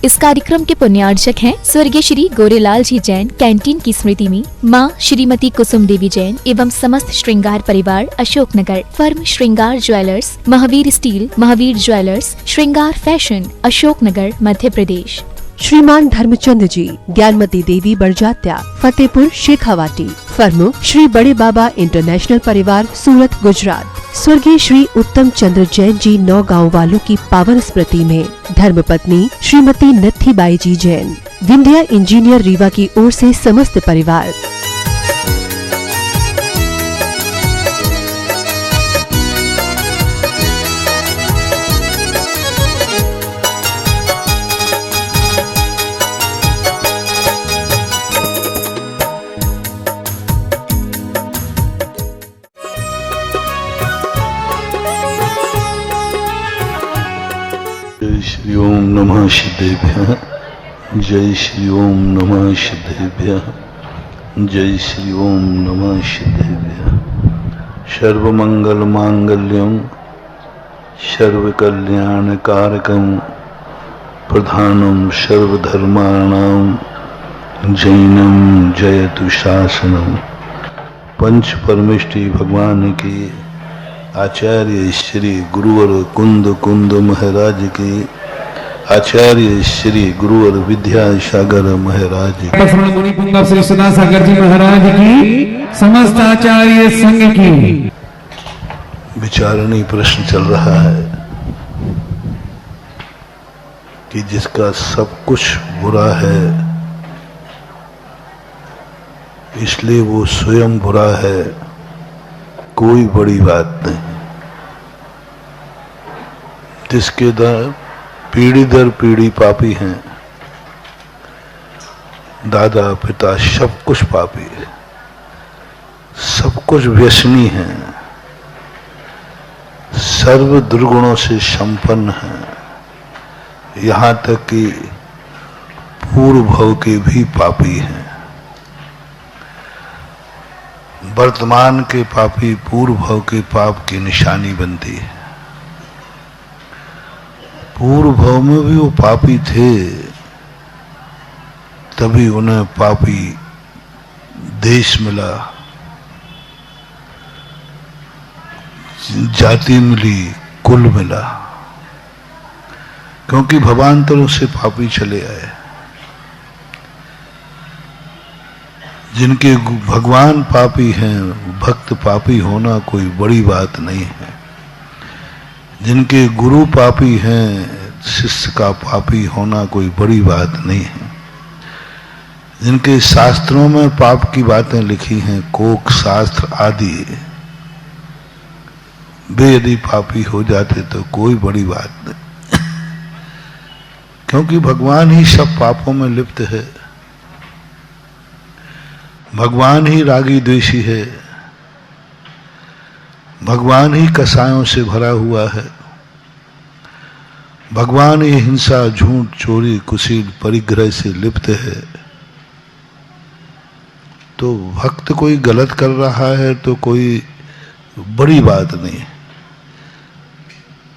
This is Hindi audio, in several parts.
इस कार्यक्रम के पुण्यार्चक हैं स्वर्गीय श्री गोरेलाल जी जैन कैंटीन की स्मृति में मां श्रीमती कुसुम देवी जैन एवं समस्त श्रृंगार परिवार अशोकनगर। फर्म श्रृंगार jewellers, Mahavir steel, Mahavir jewellers, श्रृंगार फैशन, अशोकनगर, मध्य प्रदेश। श्रीमान धर्मचंद जी, ज्ञानमती देवी बड़जात्या, फतेहपुर शेखावाटी। फर्म श्री बड़े बाबा इंटरनेशनल परिवार, सूरत, गुजरात। स्वर्गीय श्री उत्तम चंद्र जैन जी, 9 गाँव वालों की पावन स्मृति में धर्मपत्नी श्रीमती नत्थीबाई जी जैन। विंध्या इंजीनियर रीवा की ओर से समस्त परिवार। जय श्री ओम नमः सिद्धेभ्यः। जय श्री ओम नमः सिद्धेभ्यः। जय श्री ओम नमः सिद्धेभ्यः। सर्वमंगल मांगल्यम सर्वकल्याणकारकम प्रधानम सर्वधर्माणाम जैनम जयतु शासनम। पंच परमेष्टि भगवान की, आचार्य श्री गुरुवर कुंद महाराज की, आचार्य श्री गुरुवर विद्यासागर महाराज की, मुनि पुंगव श्री सदासागर जी महाराज की, समस्त आचार्य संघ की। विचारणी प्रश्न चल रहा है कि जिसका सब कुछ बुरा है इसलिए वो स्वयं बुरा है, कोई बड़ी बात नहीं। जिसके पीढ़ी दर पीढ़ी पापी हैं, दादा पिता सब कुछ पापी है, सब कुछ व्यसनी है, सर्व दुर्गुणों से संपन्न है, यहाँ तक कि पूर्व भव के भी पापी हैं। वर्तमान के पापी पूर्व भव के पाप की निशानी बनती है। पूर्व भव में भी वो पापी थे, तभी उन्हें पापी देश मिला, जाति मिली, कुल मिला, क्योंकि भवांतरों से पापी चले आए। जिनके भगवान पापी हैं, भक्त पापी होना कोई बड़ी बात नहीं है। जिनके गुरु पापी हैं, शिष्य का पापी होना कोई बड़ी बात नहीं है। जिनके शास्त्रों में पाप की बातें लिखी हैं, कोक शास्त्र आदि, वे यदि पापी हो जाते तो कोई बड़ी बात नहीं, क्योंकि भगवान ही सब पापों में लिप्त है। भगवान ही रागी द्वेषी है, भगवान ही कसायों से भरा हुआ है, भगवान ही हिंसा, झूठ, चोरी, कुशील, परिग्रह से लिप्त है। तो भक्त कोई गलत कर रहा है तो कोई बड़ी बात नहीं,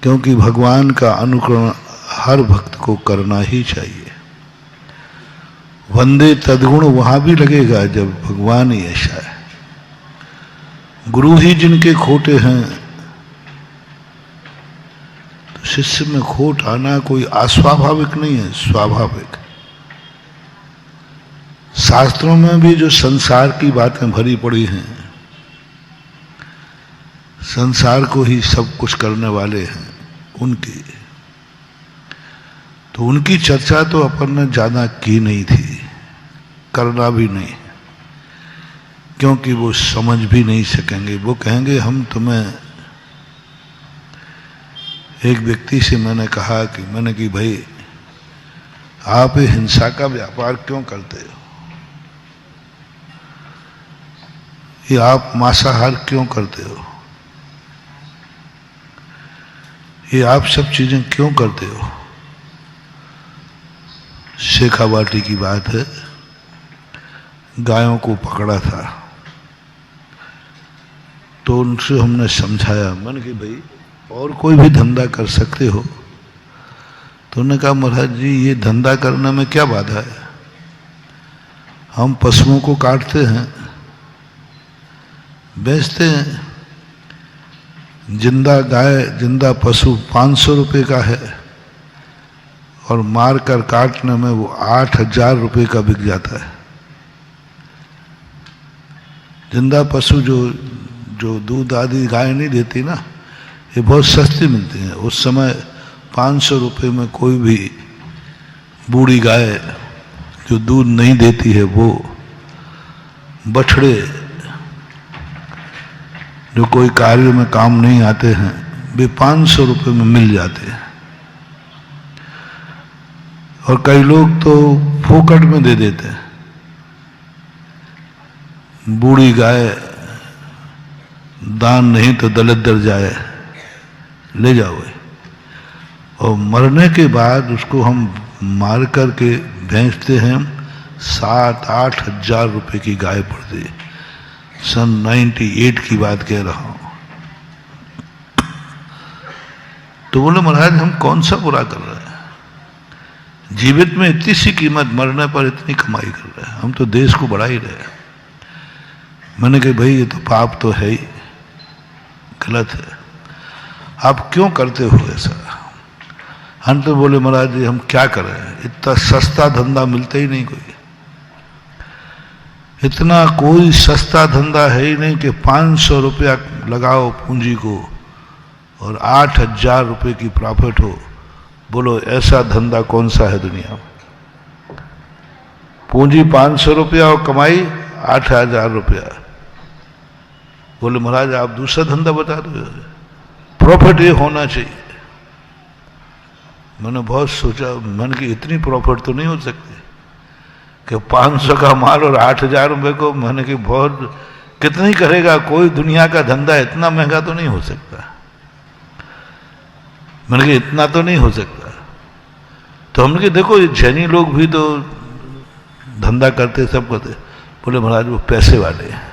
क्योंकि भगवान का अनुकरण हर भक्त को करना ही चाहिए। वंदे तद्गुण वहां भी लगेगा जब भगवान ही ऐसा है। गुरु ही जिनके खोटे हैं, तो शिष्य में खोट आना कोई अस्वाभाविक नहीं है, स्वाभाविक। शास्त्रों में भी जो संसार की बातें भरी पड़ी हैं, संसार को ही सब कुछ करने वाले हैं, उनकी तो उनकी चर्चा तो अपन ने ज्यादा की नहीं थी, करना भी नहीं, क्योंकि वो समझ भी नहीं सकेंगे। वो कहेंगे हम तुम्हें, एक व्यक्ति से मैंने कहा कि भाई आप हिंसा का व्यापार क्यों करते हो, ये आप मांसाहार क्यों करते हो, ये आप सब चीजें क्यों करते हो। शेखावाटी की बात है, गायों को पकड़ा था तो उनसे हमने समझाया, मैंने कि भाई और कोई भी धंधा कर सकते हो, तो तो उन्होंने कहा महाराज जी ये धंधा करने में क्या बाधा है, हम पशुओं को काटते हैं, बेचते हैं, जिंदा गाय जिंदा पशु 500 रुपये का है और मार कर काटने में वो 8,000 रुपये का बिक जाता है। जिंदा पशु जो दूध आदि गाय नहीं देती ना, ये बहुत सस्ती मिलती हैं। उस समय 500 रुपये में कोई भी बूढ़ी गाय जो दूध नहीं देती है, वो बछड़े जो कोई कार्य में काम नहीं आते हैं, वे 500 रुपये में मिल जाते हैं। और कई लोग तो फोकट में दे देते हैं। बूढ़ी गाय दान नहीं तो दलिद्र जाए, ले जाओ। और मरने के बाद उसको हम मार करके बेचते हैं 7-8 हजार रुपये की गाय पड़ती है। सन 98 की बात कह रहा हूं। तो बोले महाराज हम कौन सा बुरा कर रहे हैं, जीवित में इतनी सी कीमत, मरने पर इतनी कमाई कर रहे हैं, हम तो देश को बढ़ा ही रहे हैं। मैंने कहा भाई ये तो पाप तो है ही, गलत है, आप क्यों करते हो ऐसा। हम तो बोले महाराज जी हम क्या करें, इतना सस्ता धंधा मिलता ही नहीं कोई, इतना कोई सस्ता धंधा है ही नहीं कि 500 रुपया लगाओ पूंजी को और 8,000 रुपये की प्रॉफिट हो। बोलो ऐसा धंधा कौन सा है दुनिया में। पूंजी 500 रुपया और कमाई 8,000 रुपया। बोले महाराज आप दूसरा धंधा बता दो, प्रॉफिट ये होना चाहिए। मैंने बहुत सोचा, मैंने कि इतनी प्रॉफिट तो नहीं हो सकती कि 500 का माल और 8,000 रुपये को, मैंने कि बहुत कितनी करेगा कोई, दुनिया का धंधा इतना महंगा तो नहीं हो सकता। मैंने कि इतना तो नहीं हो सकता। तो हमने कि देखो ये जैनी लोग भी तो धंधा करते, सब करते। बोले महाराज वो पैसे वाले हैं,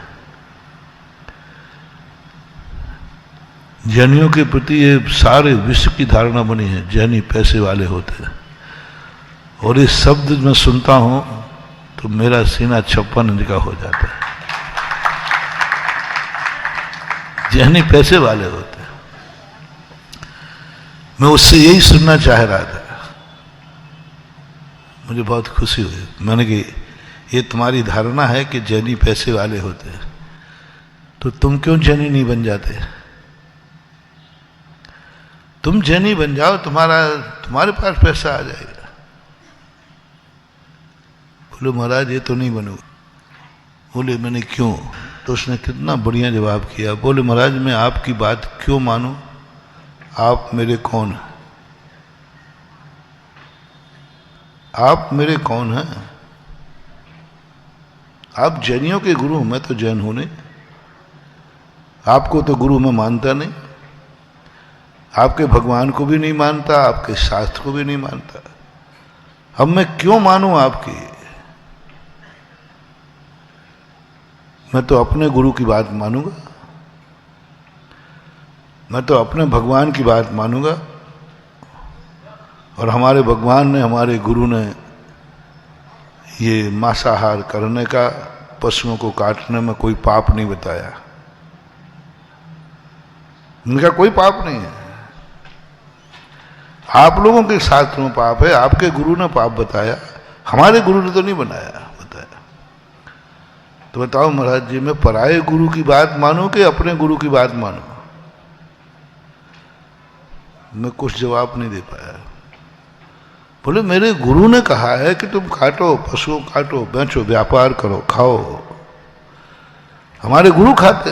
जैनियों के प्रति ये सारे विश्व की धारणा बनी है, जैनी पैसे वाले होते हैं। और इस शब्द मैं सुनता हूं तो मेरा सीना 56 इंच का हो जाता है। जैनी पैसे वाले होते हैं। मैं उससे यही सुनना चाह रहा था, मुझे बहुत खुशी हुई। मैंने कि ये तुम्हारी धारणा है कि जैनी पैसे वाले होते हैं, तो तुम क्यों जैनी नहीं बन जाते। तुम जैनी बन जाओ, तुम्हारे पास पैसा आ जाएगा। बोले महाराज ये तो नहीं बनूंगा। बोले मैंने क्यों। तो उसने कितना बढ़िया जवाब किया। बोले महाराज मैं आपकी बात क्यों मानूं, आप मेरे कौन हैं, आप मेरे कौन हैं। आप जैनियों के गुरु, मैं तो जैन हूं नहीं, आपको तो गुरु मैं मानता नहीं, आपके भगवान को भी नहीं मानता, आपके शास्त्र को भी नहीं मानता। अब मैं क्यों मानूं आपकी। मैं तो अपने गुरु की बात मानूंगा, मैं तो अपने भगवान की बात मानूंगा। और हमारे भगवान ने, हमारे गुरु ने ये मांसाहार करने का, पशुओं को काटने में कोई पाप नहीं बताया। इनका कोई पाप नहीं है। आप लोगों के शास्त्र में पाप है, आपके गुरु ने पाप बताया, हमारे गुरु ने तो नहीं बताया। तो बताओ महाराज जी मैं पराये गुरु की बात मानूं कि अपने गुरु की बात मानूं। मैं कुछ जवाब नहीं दे पाया। बोले मेरे गुरु ने कहा है कि तुम काटो, पशुओं काटो, बेचो, व्यापार करो, खाओ। हमारे गुरु खाते,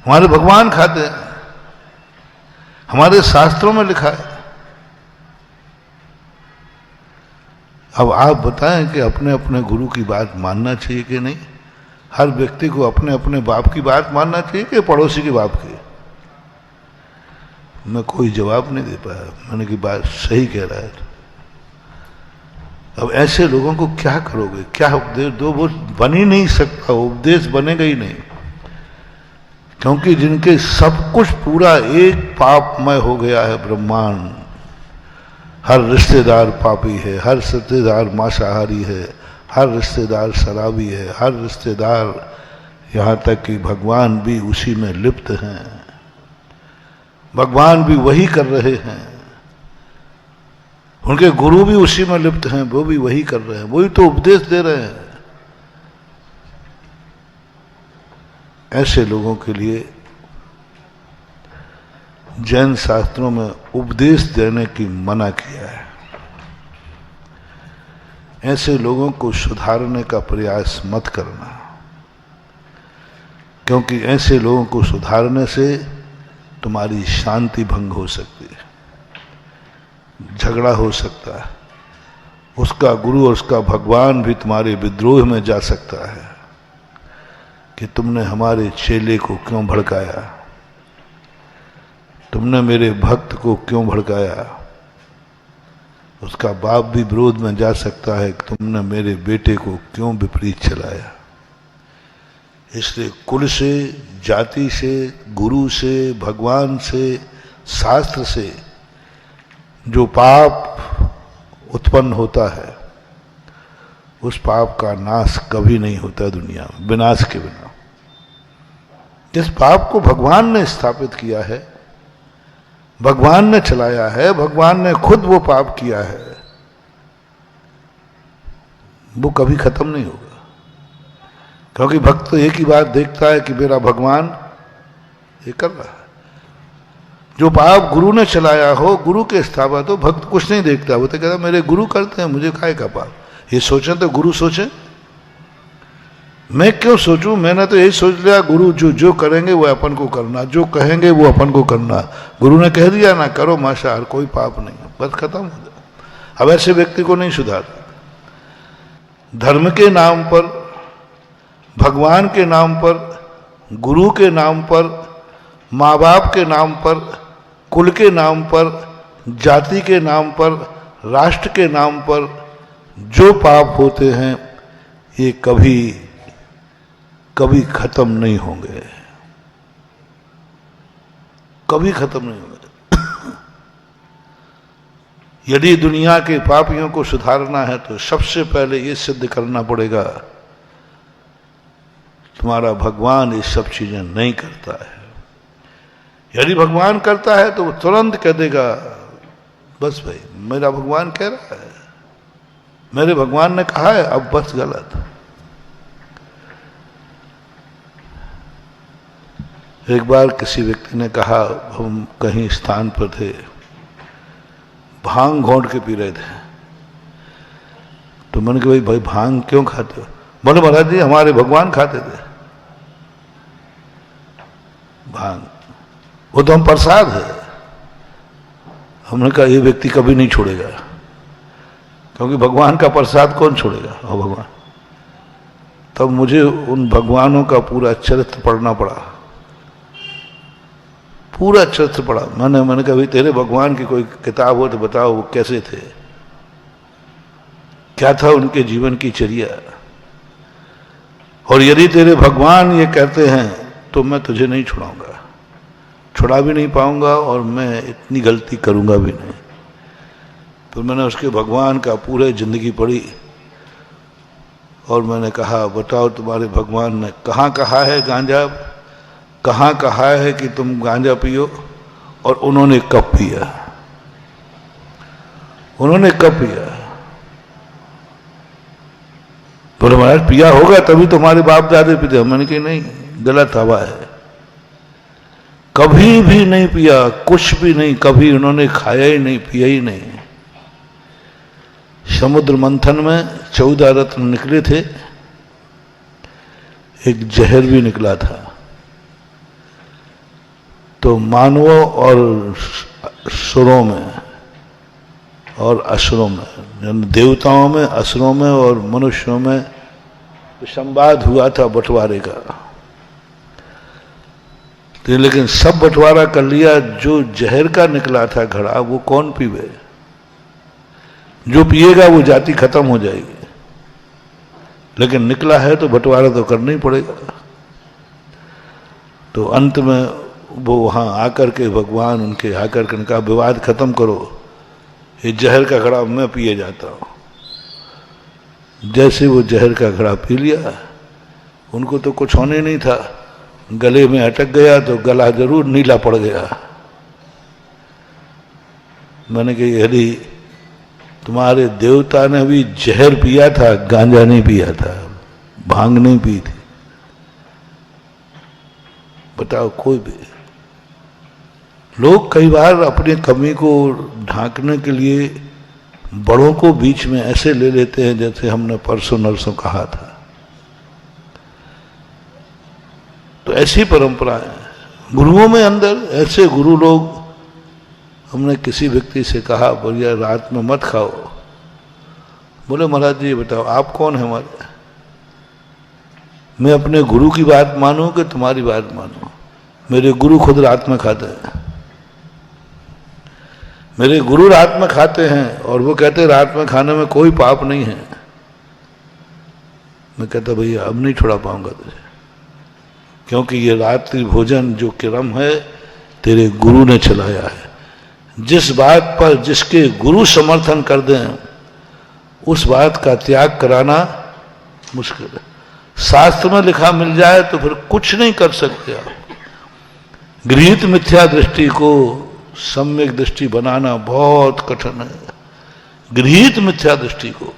हमारे भगवान खाते, हमारे शास्त्रों में लिखा है। अब आप बताएं कि अपने अपने गुरु की बात मानना चाहिए कि नहीं। हर व्यक्ति को अपने अपने बाप की बात मानना चाहिए कि पड़ोसी के बाप की। मैं कोई जवाब नहीं दे पाया। मैंने की बात सही कह रहा है। अब ऐसे लोगों को क्या करोगे, क्या उपदेश दो। वो बन ही नहीं सकता, उपदेश बनेगा ही नहीं, क्योंकि जिनके सब कुछ पूरा एक पापमय हो गया है ब्रह्मांड, हर रिश्तेदार पापी है, हर रिश्तेदार मांसाहारी है, हर रिश्तेदार शराबी है, हर रिश्तेदार, यहाँ तक कि भगवान भी उसी में लिप्त हैं। भगवान भी वही कर रहे हैं, उनके गुरु भी उसी में लिप्त हैं, वो भी वही कर रहे हैं, वही तो उपदेश दे रहे हैं। ऐसे लोगों के लिए जैन शास्त्रों में उपदेश देने की मना किया है। ऐसे लोगों को सुधारने का प्रयास मत करना, क्योंकि ऐसे लोगों को सुधारने से तुम्हारी शांति भंग हो सकती है, झगड़ा हो सकता है, उसका गुरु और उसका भगवान भी तुम्हारे विद्रोह में जा सकता है कि तुमने हमारे चेले को क्यों भड़काया, तुमने मेरे भक्त को क्यों भड़काया। उसका बाप भी विरोध में जा सकता है कि तुमने मेरे बेटे को क्यों विपरीत चलाया। इसलिए कुल से, जाति से, गुरु से, भगवान से, शास्त्र से जो पाप उत्पन्न होता है, उस पाप का नाश कभी नहीं होता दुनिया में विनाश के बिना। जिस पाप को भगवान ने स्थापित किया है, भगवान ने चलाया है, भगवान ने खुद वो पाप किया है, वो कभी खत्म नहीं होगा। क्योंकि भक्त तो एक ही बात देखता है कि मेरा भगवान ये कर रहा है। जो पाप गुरु ने चलाया हो, गुरु के स्थापित हो, भक्त कुछ नहीं देखता, वो तो कहता मेरे गुरु करते हैं, मुझे काहे का पाप। ये सोचें तो गुरु सोचे, मैं क्यों सोचूं। मैंने तो यही सोच लिया गुरु जो करेंगे वो अपन को करना, जो कहेंगे वो अपन को करना। गुरु ने कह दिया ना करो माशाअल्लाह, कोई पाप नहीं, बस खत्म हो जाए। अब ऐसे व्यक्ति को नहीं सुधारता। धर्म के नाम पर, भगवान के नाम पर, गुरु के नाम पर, माँ बाप के नाम पर, कुल के नाम पर, जाति के नाम पर, राष्ट्र के नाम पर जो पाप होते हैं ये कभी खत्म नहीं होंगे, कभी खत्म नहीं होंगे। यदि दुनिया के पापियों को सुधारना है तो सबसे पहले ये सिद्ध करना पड़ेगा तुम्हारा भगवान ये सब चीजें नहीं करता है। यदि भगवान करता है तो वो तुरंत कह देगा बस भाई मेरा भगवान कह रहा है, मेरे भगवान ने कहा है, अब बस गलत। एक बार किसी व्यक्ति ने कहा, हम कहीं स्थान पर थे, भांग घोंट के पी रहे थे, तो मैंने कहा भाई भांग क्यों खाते हो। बोले महाराज जी हमारे भगवान खाते थे भांग, वो तो हम प्रसाद है। हमने कहा ये व्यक्ति कभी नहीं छोड़ेगा, क्योंकि भगवान का प्रसाद कौन छोड़ेगा। ओ भगवान, तब मुझे उन भगवानों का पूरा चरित्र पढ़ना पड़ा, पूरा चरित्र पढ़ा। मैंने कहा भाई तेरे भगवान की कोई किताब हो तो बताओ वो कैसे थे, क्या था उनके जीवन की चर्या। और यदि तेरे भगवान ये कहते हैं तो मैं तुझे नहीं छुड़ाऊंगा, छुड़ा भी नहीं पाऊंगा और मैं इतनी गलती करूंगा भी नहीं। तो मैंने उसके भगवान का पूरे जिंदगी पढ़ी और मैंने कहा बताओ तुम्हारे भगवान ने कहाँ कहा है गांजा, कहाँ कहा है कि तुम गांजा पियो, और उन्होंने कब पिया, उन्होंने कब पिया। बोले महाराज पिया होगा तभी तुम्हारे बाप दादे पीते। मैंने कहा नहीं, गलत हवा है, कभी भी नहीं पिया, कुछ भी नहीं, कभी उन्होंने खाया ही नहीं, पिया ही नहीं। समुद्र मंथन में 14 रत्न निकले थे, एक जहर भी निकला था। तो मानवों और सुरों में और असुरों में, देवताओं में, असुरों में और मनुष्यों में संवाद हुआ था बंटवारे का। तो लेकिन सब बंटवारा कर लिया, जो जहर का निकला था घड़ा वो कौन पीवे, जो पिएगा वो जाति खत्म हो जाएगी। लेकिन निकला है तो बंटवारा तो करना ही पड़ेगा। तो अंत में वो वहां आकर के भगवान उनके आकर के कहा विवाद खत्म करो, ये जहर का घड़ा मैं पिए जाता हूं। जैसे वो जहर का घड़ा पी लिया, उनको तो कुछ होने नहीं था, गले में अटक गया तो गला जरूर नीला पड़ गया। मैंने कहा यदि तुम्हारे देवता ने भी जहर पिया था, गांजा नहीं पिया था, भांग नहीं पी थी, बताओ। कोई भी लोग कई बार अपनी कमी को ढांकने के लिए बड़ों को बीच में ऐसे ले लेते हैं, जैसे हमने परसों नरसों कहा था। तो ऐसी परंपरा है गुरुओं में अंदर। ऐसे गुरु लोग, हमने किसी व्यक्ति से कहा बोलिए रात में मत खाओ। बोले महाराज जी बताओ आप कौन है हमारे, मैं अपने गुरु की बात मानूं कि तुम्हारी बात मानूं? मेरे गुरु खुद रात में खाते हैं, मेरे गुरु रात में खाते हैं और वो कहते हैं रात में खाने में कोई पाप नहीं है। मैं कहता भैया अब नहीं छोड़ा पाऊंगा तुझे, क्योंकि ये रात्रि भोजन जो क्रम है तेरे गुरु ने चलाया है। जिस बात पर जिसके गुरु समर्थन कर दें उस बात का त्याग कराना मुश्किल है। शास्त्र में लिखा मिल जाए तो फिर कुछ नहीं कर सकते आप। गृहीत मिथ्या दृष्टि को सम्यक दृष्टि बनाना बहुत कठिन है, गृहीत मिथ्या दृष्टि को।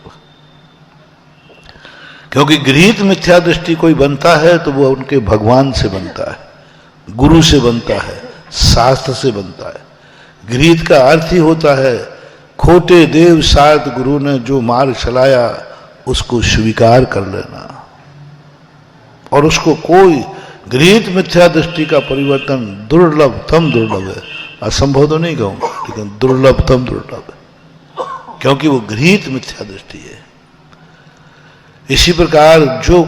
क्योंकि गृहीत मिथ्या दृष्टि कोई बनता है तो वो उनके भगवान से बनता है, गुरु से बनता है, शास्त्र से बनता है। गृहीत का अर्थ ही होता है खोटे देव सात गुरु ने जो मार्ग चलाया उसको स्वीकार कर लेना, और उसको कोई गृहीत मिथ्या दृष्टि का परिवर्तन दुर्लभतम दुर्लभ है। असंभव तो नहीं कहूंगा, लेकिन दुर्लभतम दुर्लभ है, क्योंकि वो गृहीत मिथ्या दृष्टि है। इसी प्रकार जो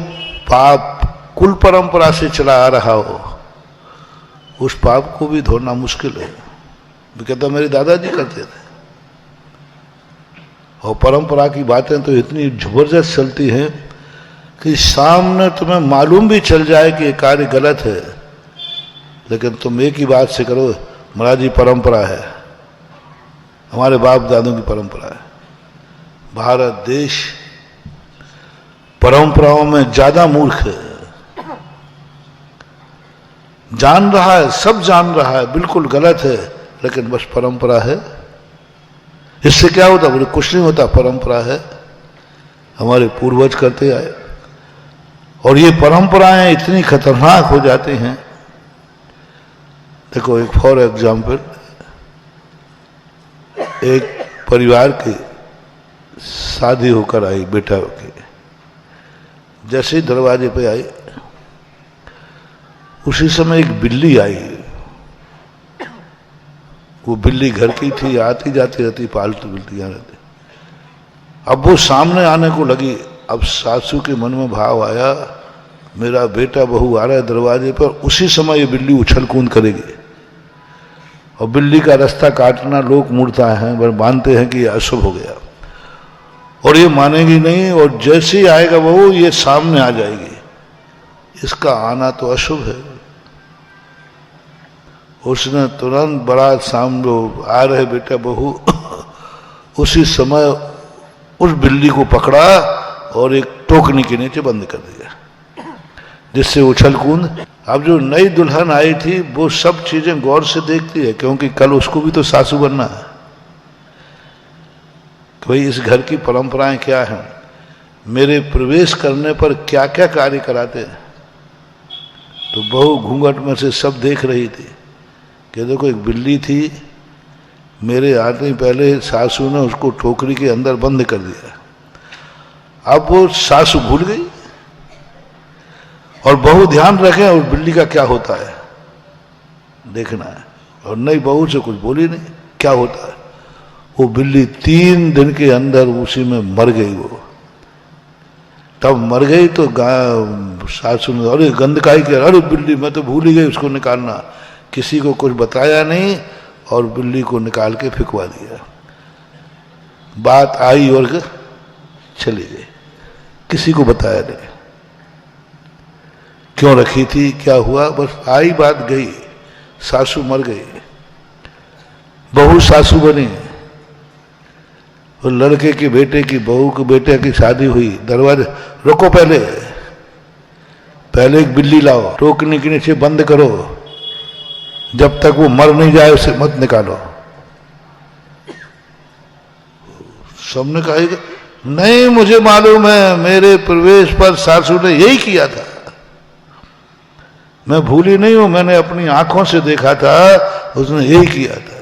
पाप कुल परंपरा से चला आ रहा हो उस पाप को भी धोना मुश्किल है। मैं कहता मेरे दादाजी करते थे, और परंपरा की बातें तो इतनी जबरदस्त चलती हैं कि सामने तुम्हें मालूम भी चल जाए कि ये कार्य गलत है, लेकिन तुम एक ही बात से करो महाराज जी परंपरा है, हमारे बाप दादों की परंपरा है। भारत देश परंपराओं में ज्यादा मूर्ख है, जान रहा है, सब जान रहा है बिल्कुल गलत है, लेकिन बस परंपरा है। इससे क्या होता? बोले कुछ नहीं होता, परंपरा है, हमारे पूर्वज करते आए। और ये परंपराएं इतनी खतरनाक हो जाती हैं। देखो एक फॉर एग्जाम्पल, एक परिवार की शादी होकर आई बेटा की, जैसे ही दरवाजे पे आई उसी समय एक बिल्ली आई। वो बिल्ली घर की थी, आती जाती रहती, पालतू बिल्लियां रहती। अब वो सामने आने को लगी। अब सासू के मन में भाव आया मेरा बेटा बहू आ रहा है दरवाजे पर, उसी समय ये बिल्ली उछल कूद करेगी। और बिल्ली का रास्ता काटना लोग मुड़ता है, पर मानते हैं कि ये अशुभ हो गया, और ये मानेगी नहीं। और जैसे ही आएगा वो ये सामने आ जाएगी, इसका आना तो अशुभ है। उसने तुरंत बड़ा सामने आ रहे बेटा बहू उसी समय उस बिल्ली को पकड़ा और एक टोकनी के नीचे बंद कर दिया, जिससे उछल कूद। अब जो नई दुल्हन आई थी वो सब चीजें गौर से देखती है, क्योंकि कल उसको भी तो सासू बनना है। भाई इस घर की परंपराएं क्या हैं, मेरे प्रवेश करने पर क्या क्या कार्य कराते हैं। तो बहू घूंघट में से सब देख रही थी कि देखो एक बिल्ली थी, मेरे आने पहले सासू ने उसको टोकरी के अंदर बंद कर दिया। अब वो सासू भूल गई और बहू ध्यान रखे और बिल्ली का क्या होता है देखना है। और नई बहू से कुछ बोली नहीं, क्या होता है। वो बिल्ली 3 दिन के अंदर उसी में मर गई। वो तब मर गई तो सासू ने अरे गंद काई किया, अरे बिल्ली मैं तो भूल ही गई उसको निकालना। किसी को कुछ बताया नहीं और बिल्ली को निकाल के फेंकवा दिया। बात आई और चली गई, किसी को बताया नहीं। क्यों रखी थी, क्या हुआ, बस आई बात गई। सासू मर गई, बहू सासू बनी। वो लड़के के बेटे की बहू के बेटे की शादी हुई, दरवाजे रोको, पहले एक बिल्ली लाओ, टोकनी के नीचे बंद करो, जब तक वो मर नहीं जाए उसे मत निकालो। सबने कहा नहीं, मुझे मालूम है, मेरे प्रवेश पर सासू ने यही किया था, मैं भूली नहीं हूं, मैंने अपनी आंखों से देखा था, उसने यही किया था।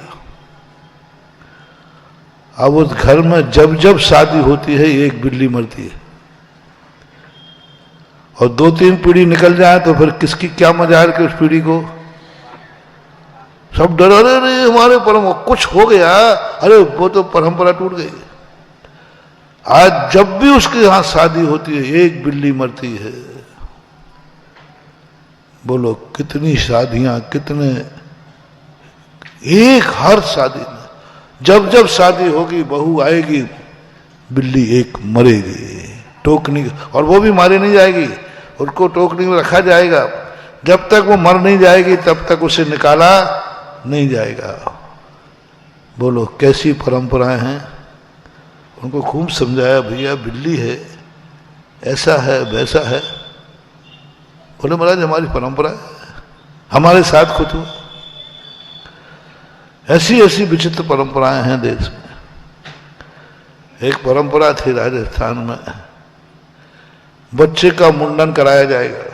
अब उस घर में जब जब शादी होती है एक बिल्ली मरती है, और 2-3 पीढ़ी निकल जाए तो फिर किसकी क्या मजाल के उस पीढ़ी को सब डर, अरे हमारे परम कुछ हो गया, अरे वो तो परंपरा टूट गई। आज जब भी उसके यहां शादी होती है एक बिल्ली मरती है। बोलो कितनी शादियां, कितने, एक हर शादी में जब जब शादी होगी बहू आएगी, बिल्ली एक मरेगी टोकनी, और वो भी मारी नहीं जाएगी, उसको टोकनी में रखा जाएगा, जब तक वो मर नहीं जाएगी तब तक उसे निकाला नहीं जाएगा। बोलो कैसी परंपराएं हैं। उनको खूब समझाया, भैया बिल्ली है, ऐसा है वैसा है। बोले महाराज हमारी परंपरा है, हमारे साथ खुद हुआ। ऐसी ऐसी विचित्र परंपराएं हैं देश में। एक परंपरा थी राजस्थान में, बच्चे का मुंडन कराया जाएगा,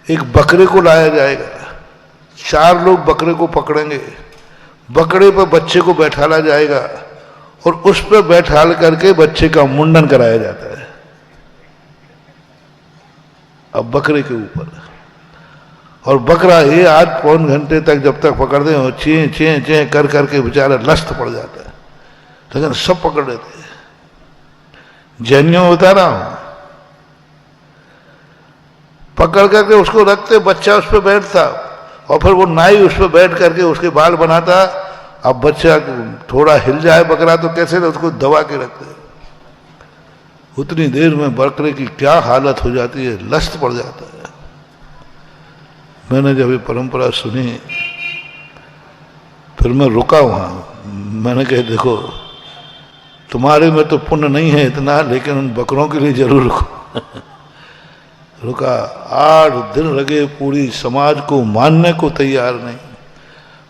एक बकरे को लाया जाएगा, 4 लोग बकरे को पकड़ेंगे, बकरे पर बच्चे को बैठाला जाएगा और उस पर बैठाल करके बच्चे का मुंडन कराया जाता है। अब बकरे के ऊपर, और बकरा ये 8-9 घंटे तक जब तक पकड़ दे और चें चें चें कर करके बेचारा लस्त पड़ जाता है, लेकिन सब पकड़ लेते हैं। जैनियों में बता रहा हूं, पकड़ करके उसको रखते, बच्चा उस पर बैठता और फिर वो नाई उस पर बैठ करके उसके बाल बनाता। अब बच्चा थोड़ा हिल जाए बकरा तो कैसे उसको दबा के रखते, उतनी देर में बकरे की क्या हालत हो जाती है, लस्त पड़ जाता है। मैंने जब ये परंपरा सुनी फिर मैं रुका वहां, मैंने कहा देखो तुम्हारे में तो पुण्य नहीं है इतना, लेकिन उन बकरों के लिए जरूर रुको। रुका, 8 दिन लगे, पूरी समाज को मानने को तैयार नहीं।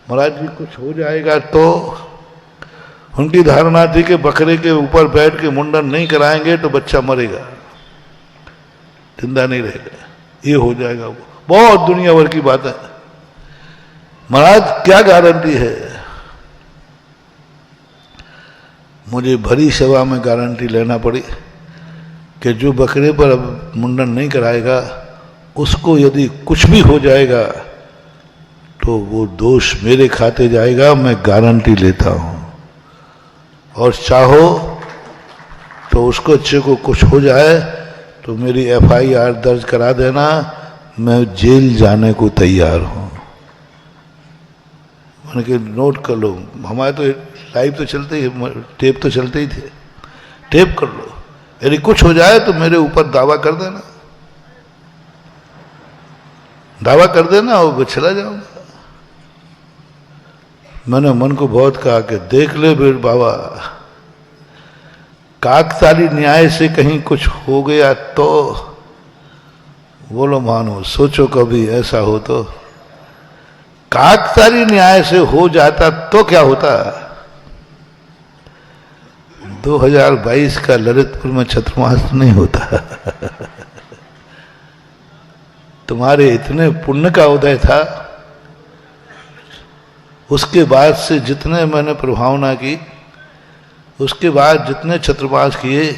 महाराज जी कुछ हो जाएगा तो, उनकी धारणा थी कि बकरे के ऊपर बैठ के मुंडन नहीं कराएंगे तो बच्चा मरेगा, जिंदा नहीं रहेगा, ये हो जाएगा। वो बहुत दुनिया भर की बात है। महाराज क्या गारंटी है? मुझे भरी सभा में गारंटी लेना पड़ी कि जो बकरे पर अब मुंडन नहीं कराएगा उसको यदि कुछ भी हो जाएगा तो वो दोष मेरे खाते जाएगा, मैं गारंटी लेता हूं। और चाहो तो उसको अच्छे को कुछ हो जाए तो मेरी FIR दर्ज करा देना, मैं जेल जाने को तैयार हूं। मैंने कहा नोट कर लो, हमारे तो लाइव तो चलते ही, टेप तो चलते ही थे, टेप कर लो, यदि कुछ हो जाए तो मेरे ऊपर दावा कर देना, दावा कर देना और चला जाऊंगा। मैंने मन को बहुत कहा कि देख ले बेट बाबा, काकताली न्याय से कहीं कुछ हो गया तो बोलो मानो, सोचो कभी ऐसा हो तो। काकताली न्याय से हो जाता तो क्या होता? 2022 का ललितपुर में छत्रमास नहीं होता। तुम्हारे इतने पुण्य का उदय था, उसके बाद से जितने मैंने प्रभावना की, उसके बाद जितने छत्रमास किए,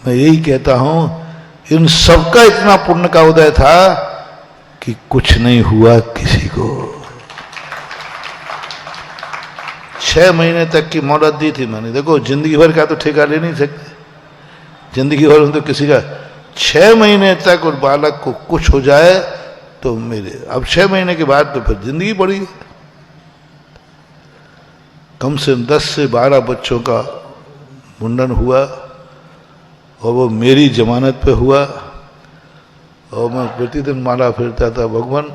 मैं यही कहता हूं इन सबका इतना पुण्य का उदय था कि कुछ नहीं हुआ किसी को। 6 महीने तक की मोहलत दी थी मैंने। देखो जिंदगी भर का तो ठेका ले नहीं सकते, जिंदगी भर में तो किसी का 6 महीने तक उस बालक को कुछ हो जाए तो मेरे, अब 6 महीने के बाद तो फिर जिंदगी बढ़ी। कम से कम 10 से 12 बच्चों का मुंडन हुआ और वो मेरी जमानत पे हुआ, और मैं प्रतिदिन माला फिरता था, भगवान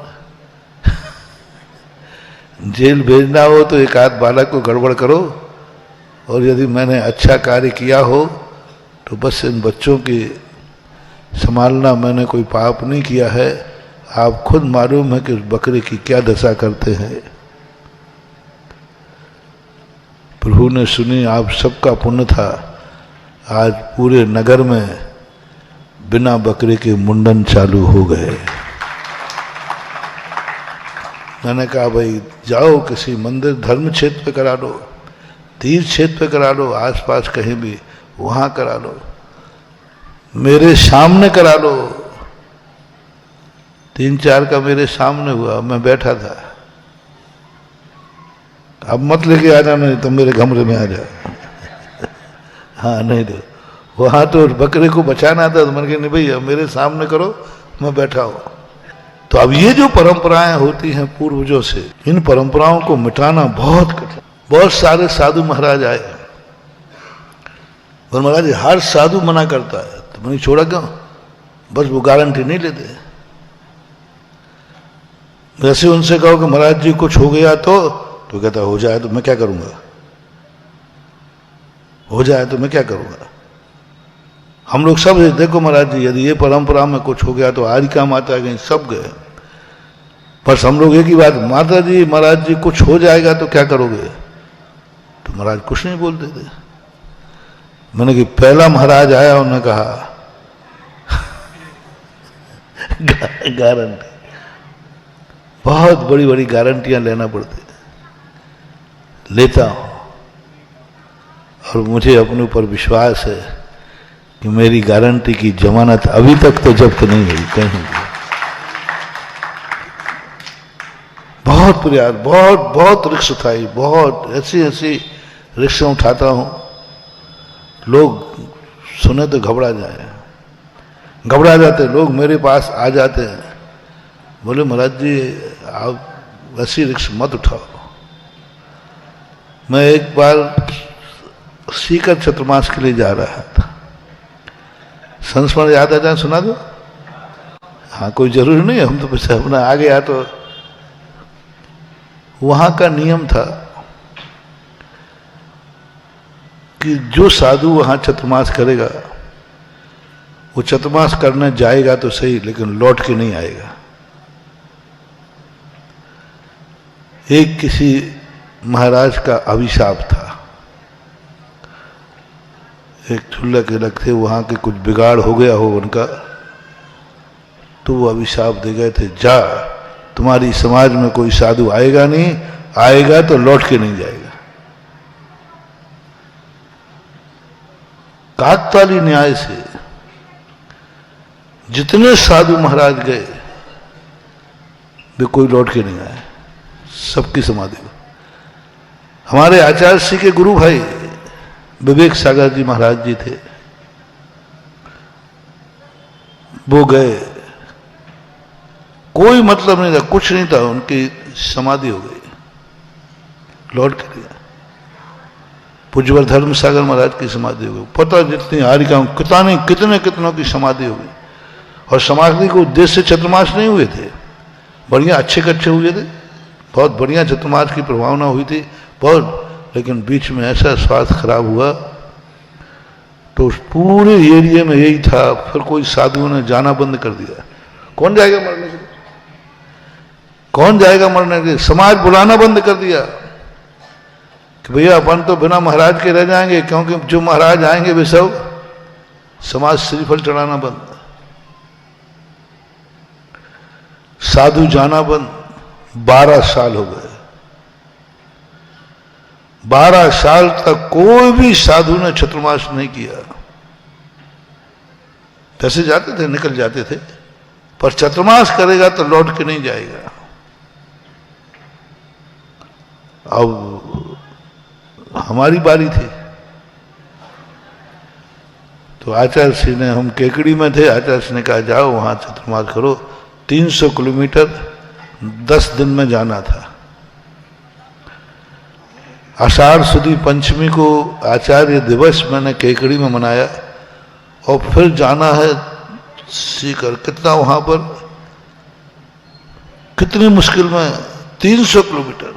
जेल भेजना हो तो एक आध बालक को गड़बड़ करो, और यदि मैंने अच्छा कार्य किया हो तो बस इन बच्चों की संभालना, मैंने कोई पाप नहीं किया है। आप खुद मालूम है कि उस बकरे की क्या दशा करते हैं। प्रभु ने सुनी, आप सबका पुण्य था, आज पूरे नगर में बिना बकरे के मुंडन चालू हो गए। मैंने कहा भाई जाओ किसी मंदिर धर्म क्षेत्र पे करा लो, तीर्थ क्षेत्र पे करा लो, आसपास कहीं भी वहां करा लो, मेरे सामने करा लो। 3-4 का मेरे सामने हुआ, मैं बैठा था। अब मत लेके आ जाना, नहीं तो मेरे कमरे में आ जा। हाँ नहीं तो वहां तो बकरे को बचाना था, तो मैंने कहा नहीं भैया मेरे सामने करो, मैं बैठा हूं। तो अब ये जो परंपराएं होती हैं पूर्वजों से, इन परंपराओं को मिटाना बहुत कठिन। बहुत सारे साधु महाराज आए, और महाराज हर साधु मना करता है, तो मैंने छोड़ा क्यों, बस वो गारंटी नहीं लेते। वैसे उनसे कहो कि महाराज जी कुछ हो गया तो कहता हो जाए तो मैं क्या करूंगा, हो जाए तो मैं क्या करूंगा। हम लोग सब देखो महाराज जी यदि ये परंपरा में कुछ हो गया तो आज क्या माता गई, सब गए। बस हम लोग एक ही बात, माता जी महाराज जी कुछ हो जाएगा तो क्या करोगे, तो महाराज कुछ नहीं बोलते थे। मैंने कि पहला महाराज आया, उन्होंने कहा गारंटी, बहुत बड़ी बड़ी गारंटियां लेना पड़ती, लेता हूं, और मुझे अपने ऊपर विश्वास है कि मेरी गारंटी की जमानत अभी तक तो जब्त नहीं हुई कहीं भी। बहुत प्रयास, बहुत रिक्स उठाई, बहुत ऐसी रिक्शा उठाता हूं, लोग सुने तो घबरा जाते, लोग मेरे पास आ जाते हैं, बोले महाराज जी आप ऐसी रिक्स मत उठाओ। मैं एक बार सीकर चतुर्मास के लिए जा रहा था, संस्मरण याद आ जाए सुना दो। हाँ कोई जरूरी नहीं है, हम तो बस अपना आ गया। तो वहां का नियम था कि जो साधु वहां चतुर्मास करेगा वो चतुर्मास करने जाएगा तो सही, लेकिन लौट के नहीं आएगा। एक किसी महाराज का अभिशाप था, एक ठुल्ला के लग थे, वहां के कुछ बिगाड़ हो गया हो उनका, तो वो अभिशाप दे गए थे, जा तुम्हारी समाज में कोई साधु आएगा नहीं, आएगा तो लौट के नहीं जाएगा। काकताली न्याय से जितने साधु महाराज गए वे कोई लौट के नहीं आए, सबकी समाधि हो। हमारे आचार्य श्री के गुरु भाई विवेक सागर जी महाराज जी थे, वो गए, कोई मतलब नहीं था, कुछ नहीं था, उनकी समाधि हो गई, लौट के लिया। पूज्यवर धर्म सागर महाराज की समाधि हो गई, पता जितनी हारिकाओं कितनों की समाधि हो गई। और समाधि के उद्देश्य से चतुर्मास नहीं हुए थे, बढ़िया अच्छे हुए थे, बहुत बढ़िया चतुर्मास की प्रभावना हुई थी बहुत, लेकिन बीच में ऐसा स्वास्थ्य खराब हुआ तो उस पूरे एरिया में यही था। फिर कोई साधुओं ने जाना बंद कर दिया। कौन जाएगा मरने के लिए, कौन जाएगा मरने के लिए, समाज बुलाना बंद कर दिया कि भैया अपन तो बिना महाराज के रह जाएंगे, क्योंकि जो महाराज आएंगे वे सब समाज श्रीफल चढ़ाना बंद, साधु जाना बंद। 12 साल हो गए, 12 साल तक कोई भी साधु ने चतुर्मास नहीं किया। पैसे जाते थे, निकल जाते थे, पर चतुर्मास करेगा तो लौट के नहीं जाएगा। अब हमारी बारी थी, तो आचार्य श्री ने, हम केकड़ी में थे, आचार्य श्री ने कहा जाओ वहां चतुर्मास करो। 300 किलोमीटर 10 दिन में जाना था। आषाढ़ सुदी पंचमी को आचार्य दिवस मैंने केकड़ी में मनाया, और फिर जाना है सीकर। कितना वहां पर, कितनी मुश्किल में, 300 किलोमीटर।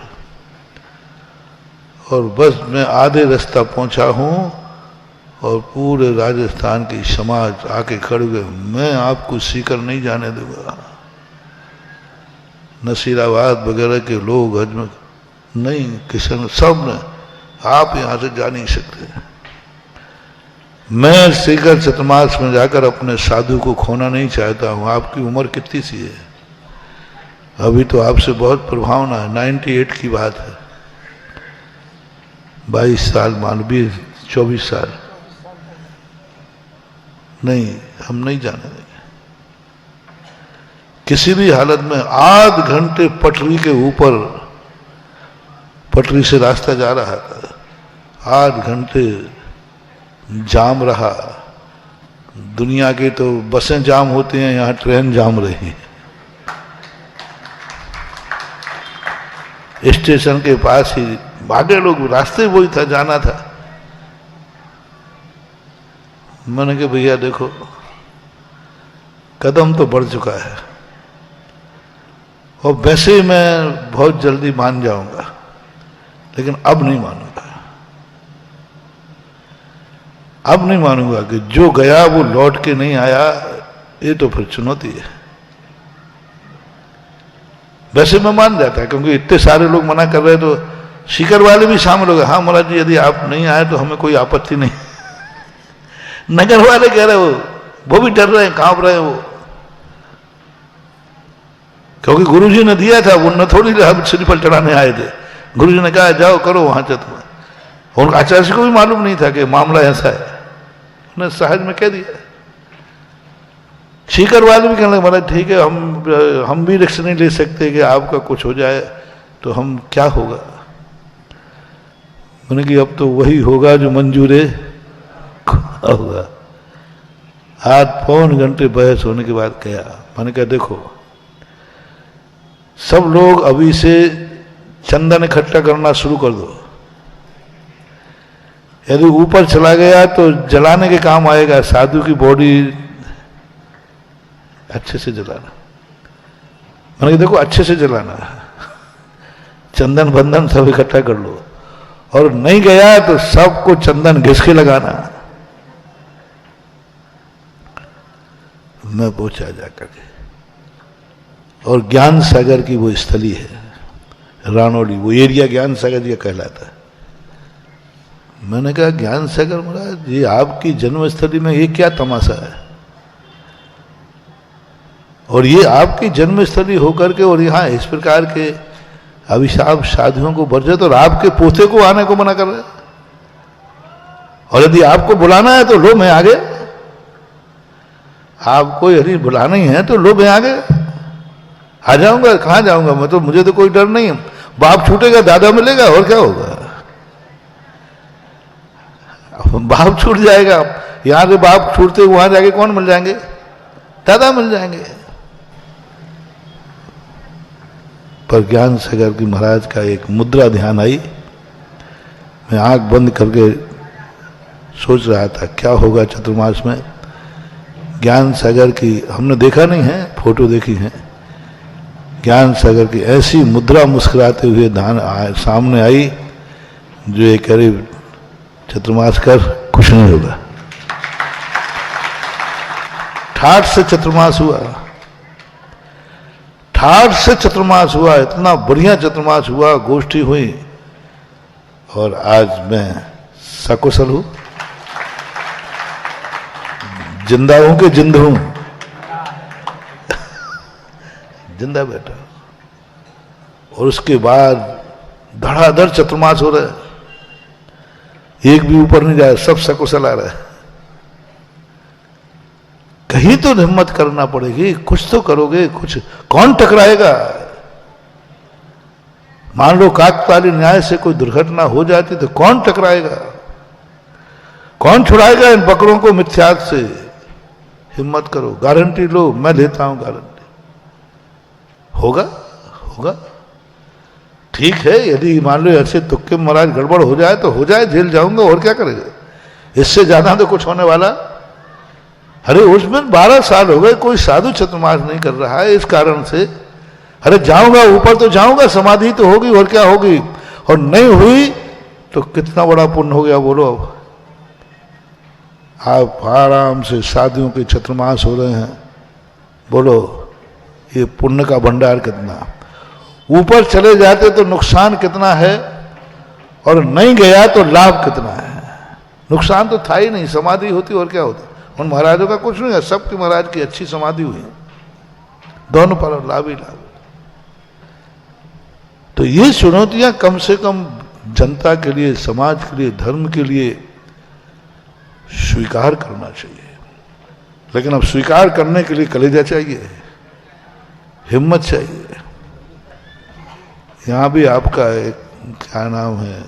और बस मैं आधे रास्ता पहुंचा हूं और पूरे राजस्थान की समाज आके खड़े हुए, मैं आपको सीकर नहीं जाने दूंगा। नसीराबाद वगैरह के लोग हजम नहीं, किशन सब ने, आप यहां से जा नहीं सकते। मैं सीकर चतुर्मास में जाकर अपने साधु को खोना नहीं चाहता हूं। आपकी उम्र कितनी सी है? अभी तो आपसे बहुत प्रभावना है, 98 की बात है, 22 साल मानवीय, 24 साल नहीं, हम नहीं जाने देंगे किसी भी हालत में। आध घंटे पटरी के ऊपर, पटरी से रास्ता जा रहा था, आध घंटे जाम रहा। दुनिया के तो बसें जाम होती हैं, यहां ट्रेन जाम रही। स्टेशन के पास ही भागे लोग, रास्ते वही था, जाना था। मैंने कहा भैया देखो, कदम तो बढ़ चुका है और वैसे ही मैं बहुत जल्दी मान जाऊंगा, लेकिन अब नहीं मानूंगा। अब नहीं मानूंगा कि जो गया वो लौट के नहीं आया, ये तो फिर चुनौती है। वैसे मैं मान जाता है, क्योंकि इतने सारे लोग मना कर रहे, तो सीकर वाले भी शामिल हो गए। हाँ महाराज जी, यदि आप नहीं आए तो हमें कोई आपत्ति नहीं। नगर वाले कह रहे, वो भी डर रहे हैं, कांप रहे हैं वो, क्योंकि गुरुजी ने दिया था, वो न थोड़ी हम श्रीफल चढ़ाने आए थे। गुरुजी ने कहा जाओ करो वहां चतुर्मास। और आचार्य को भी मालूम नहीं था कि मामला ऐसा है, उन्हें सहज में कह दिया। सीकर वाले भी कहने लगे महाराज ठीक है, हम भी रिस्क नहीं ले सकते कि आपका कुछ हो जाए तो हम क्या होगा। मैंने कि अब तो वही होगा जो मंजूरे होगा। आज पौन घंटे बहस होने के बाद कहा, मैंने कहा देखो, सब लोग अभी से चंदन इकट्ठा करना शुरू कर दो। यदि ऊपर चला गया तो जलाने के काम आएगा, साधु की बॉडी अच्छे से जलाना। मैंने कहा देखो, अच्छे से जलाना, चंदन बंधन सब इकट्ठा कर लो, और नहीं गया तो सबको चंदन घिस के लगाना। मैं पहुंचा जाकर के, और ज्ञान सागर की वो स्थली है रानौली, वो एरिया ज्ञान सागर जी का कहलाता है। मैंने कहा ज्ञान सागर महाराज, ये आपकी जन्मस्थली में ये क्या तमाशा है? और ये आपकी जन्मस्थली होकर के और यहाँ इस प्रकार के अभिशाप साधुओं को बरजत, और आपके पोते को आने को मना कर रहे। और यदि आपको बुलाना है तो लो मैं आ गया, आपको यदि बुलाना ही है तो लो मैं आ गया, आ जाऊंगा। कहां जाऊंगा मैं तो, मुझे तो कोई डर नहीं है। बाप छूटेगा दादा मिलेगा, और क्या होगा? बाप छूट जाएगा, यहां से बाप छूटते वहां जाके कौन मिल जाएंगे? दादा मिल जाएंगे। पर ज्ञान सागर की महाराज का एक मुद्रा ध्यान आई। मैं आंख बंद करके सोच रहा था क्या होगा चतुर्मास में। ज्ञान सागर की हमने देखा नहीं है, फोटो देखी है। ज्ञान सागर की ऐसी मुद्रा मुस्कुराते हुए सामने आई, जो ये करीब चतुर्मास कर कुछ नहीं होगा। ठाठ से चतुर्मास हुआ, ठाठ से चतुर्मास हुआ, इतना बढ़िया चतुर्मास हुआ, गोष्ठी हुई, और आज मैं सकुशल हूं, जिंदा हूं कि जिंद हूं, जिंदा बैठा। और उसके बाद धड़ाधड़ चतुर्मास हो रहा है, एक भी ऊपर नहीं जा रहा, सब सकुशल आ रहा है। कहीं तो हिम्मत करना पड़ेगी, कुछ तो करोगे, कुछ कौन टकराएगा? मान लो काकताली न्याय से कोई दुर्घटना हो जाती तो कौन टकराएगा? कौन छुड़ाएगा इन बकरों को मिथ्यात से? हिम्मत करो, गारंटी लो, मैं लेता हूं गारंटी। होगा होगा, ठीक है। यदि मान लो ऐसे तुक्के महाराज गड़बड़ हो जाए तो हो जाए, जेल जाऊंगा, और क्या करेगा? इससे ज्यादा तो कुछ होने वाला। अरे उसमें 12 साल हो गए, कोई साधु चतुर्मास नहीं कर रहा है, इस कारण से। अरे जाऊंगा ऊपर तो जाऊंगा, समाधि तो होगी, और क्या होगी? और नहीं हुई तो कितना बड़ा पुण्य हो गया बोलो। अब आप आराम से शादियों के चतुर्मास हो रहे हैं, बोलो ये पुण्य का भंडार कितना। ऊपर चले जाते तो नुकसान कितना है, और नहीं गया तो लाभ कितना है। नुकसान तो था ही नहीं, समाधि होती और क्या होता। उन महाराजों का कुछ नहीं है, सबके महाराज की अच्छी समाधि हुई, दोनों पर लाभ ही लाभ। तो ये चुनौतियां कम से कम जनता के लिए, समाज के लिए, धर्म के लिए स्वीकार करना चाहिए। लेकिन अब स्वीकार करने के लिए कलेजा चाहिए, हिम्मत चाहिए। यहां भी आपका एक क्या नाम है,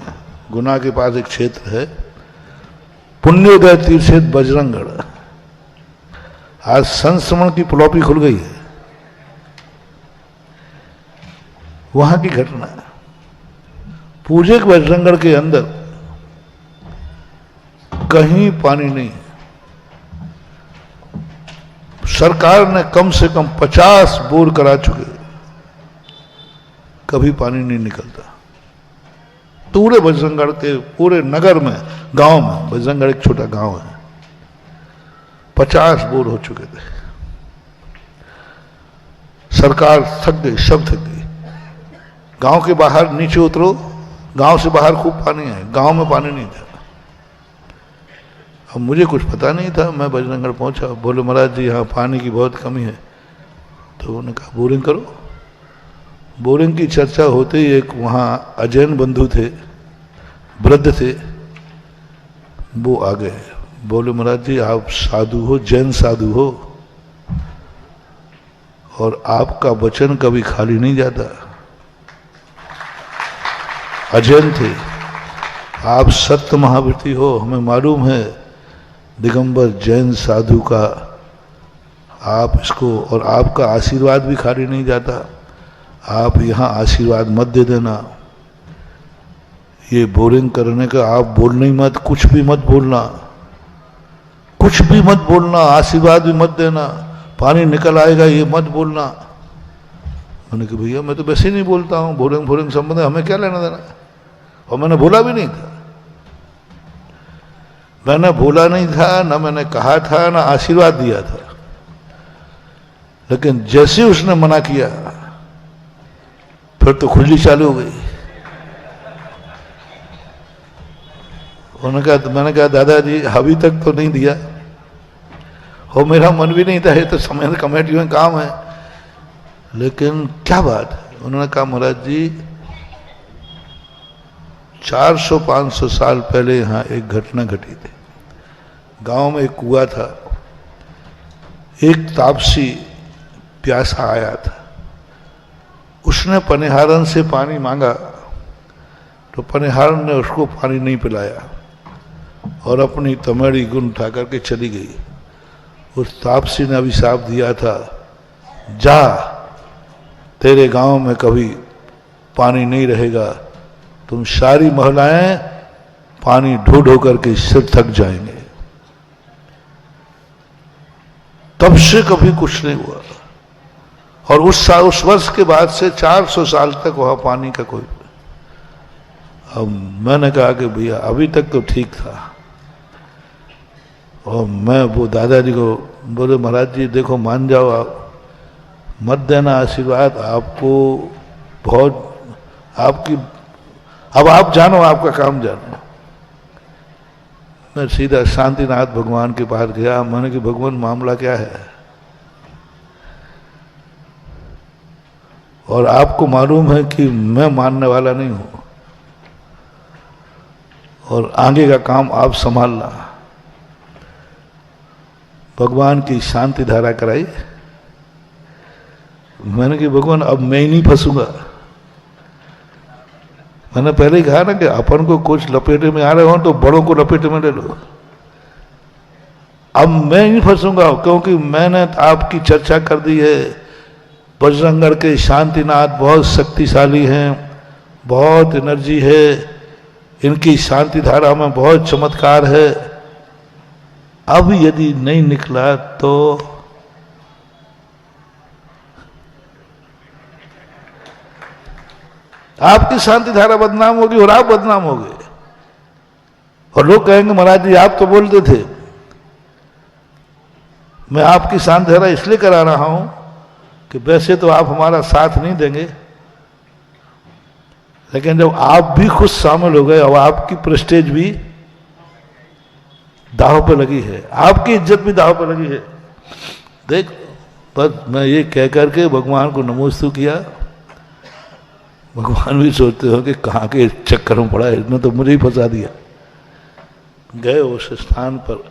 गुना के पास एक क्षेत्र है, पुण्योदय तीर्थ बजरंगगढ़। आज संक्रमण की पुलौपी खुल गई है, वहां की घटना है। पूजे के बजरंगगढ़ के अंदर कहीं पानी नहीं है। सरकार ने कम से कम 50 बोर करा चुके, कभी पानी नहीं निकलता। पूरे बजरंगगढ़ के पूरे नगर में, गांव में, बजरंगगढ़ एक छोटा गांव है, 50 बोर हो चुके थे। सरकार थक गई, सब थक गई। गांव के बाहर नीचे उतरो, गांव से बाहर खूब पानी है, गांव में पानी नहीं था। अब मुझे कुछ पता नहीं था, मैं बजरंगगढ़ पहुंचा, बोले महाराज जी यहाँ पानी की बहुत कमी है। तो उन्होंने कहा बोरिंग करो। बोरिंग की चर्चा होते ही एक वहाँ अजैन बंधु थे, वृद्ध थे, वो आ गए, बोले महाराज जी आप साधु हो, जैन साधु हो, और आपका वचन कभी खाली नहीं जाता। अजैन थे, आप सत्य महावृत्ति हो, हमें मालूम है दिगंबर जैन साधु का आप इसको, और आपका आशीर्वाद भी खाली नहीं जाता, आप यहाँ आशीर्वाद मत दे देना। ये बोरिंग करने का आप बोलना ही मत, कुछ भी मत बोलना, कुछ भी मत बोलना, आशीर्वाद भी मत देना, पानी निकल आएगा ये मत बोलना। मैंने कहा भैया मैं तो वैसे ही नहीं बोलता हूँ, बोरिंग बोरिंग संबंध हमें क्या लेना देना। और मैंने बोला भी नहीं था, मैंने बोला नहीं था, ना मैंने कहा था, ना आशीर्वाद दिया था। लेकिन जैसे उसने मना किया फिर तो खुजली चालू हो गई। उन्होंने कहा, मैंने कहा दादाजी अभी तक तो नहीं दिया, हो मेरा मन भी नहीं था, ये तो समय कमेटी में काम है, लेकिन क्या बात है। उन्होंने कहा महाराज जी 400-500 साल पहले यहाँ एक घटना घटी थी। गांव में एक कुआं था, एक तापसी प्यासा आया था, उसने पनिहारन से पानी मांगा तो पनिहारन ने उसको पानी नहीं पिलाया और अपनी तमेड़ी गुण उठा करके चली गई। उस तापसी ने अभिशाप दिया था, जा तेरे गांव में कभी पानी नहीं रहेगा, तुम सारी महिलाएं पानी ढो ढो करके सिर थक जाएंगे। तब से कभी कुछ नहीं हुआ, और उस वर्ष के बाद से 400 साल तक वहां पानी का कोई। अब मैंने कहा कि भैया अभी तक तो ठीक था, और मैं वो दादाजी को बोले महाराज जी देखो मान जाओ, आप मत देना आशीर्वाद, आपको बहुत आपकी, अब आप जानो, आपका काम जानो। मैं सीधा शांतिनाथ भगवान के पास गया, मैंने कि भगवान मामला क्या है, और आपको मालूम है कि मैं मानने वाला नहीं हूं, और आगे का काम आप संभालना। भगवान की शांति धारा कराई। मैंने कि भगवान अब मैं ही नहीं फंसूंगा। मैंने पहले ही कहा ना कि अपन को कुछ लपेटे में आ रहे हो तो बड़ों को लपेटे में ले लो। अब मैं नहीं फंसूंगा, क्योंकि मैंने आपकी चर्चा कर दी है। बजरंगगढ़ के शांतिनाथ बहुत शक्तिशाली हैं, बहुत एनर्जी है, इनकी शांति धारा में बहुत चमत्कार है। अब यदि नहीं निकला तो आपकी शांति धारा बदनाम होगी और आप बदनाम हो गए। और लोग कहेंगे महाराज जी आप तो बोलते थे। मैं आपकी सांधेरा इसलिए करा रहा हूं कि वैसे तो आप हमारा साथ नहीं देंगे, लेकिन जब आप भी खुद शामिल हो गए और आपकी प्रेस्टेज भी दांव पे लगी है, आपकी इज्जत भी दांव पे लगी है। देख, बस मैं ये कह करके भगवान को नमोस्तु किया। भगवान भी सोचते हो कि कहाँ के चक्कर में पड़ा है, इसने तो मुझे ही फंसा दिया। गए उस स्थान पर,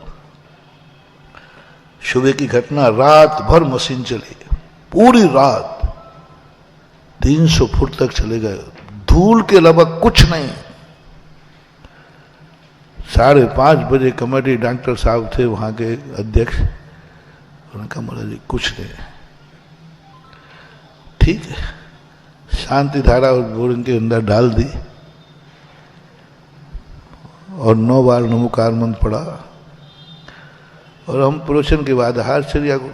सुबह की घटना, रात भर मशीन चली, पूरी रात 300 फुट तक चले गए, धूल के अलावा कुछ नहीं। 5:30 बजे कमेटी डॉक्टर साहब थे वहां के अध्यक्ष, उन्होंने कहा महाराज जी कुछ नहीं, ठीक है। शांति धारा उस बोरिंग के अंदर डाल दी और 9 बार नमोकार मंत्र पड़ा और हम प्रोशन के बाद हारचर्या को,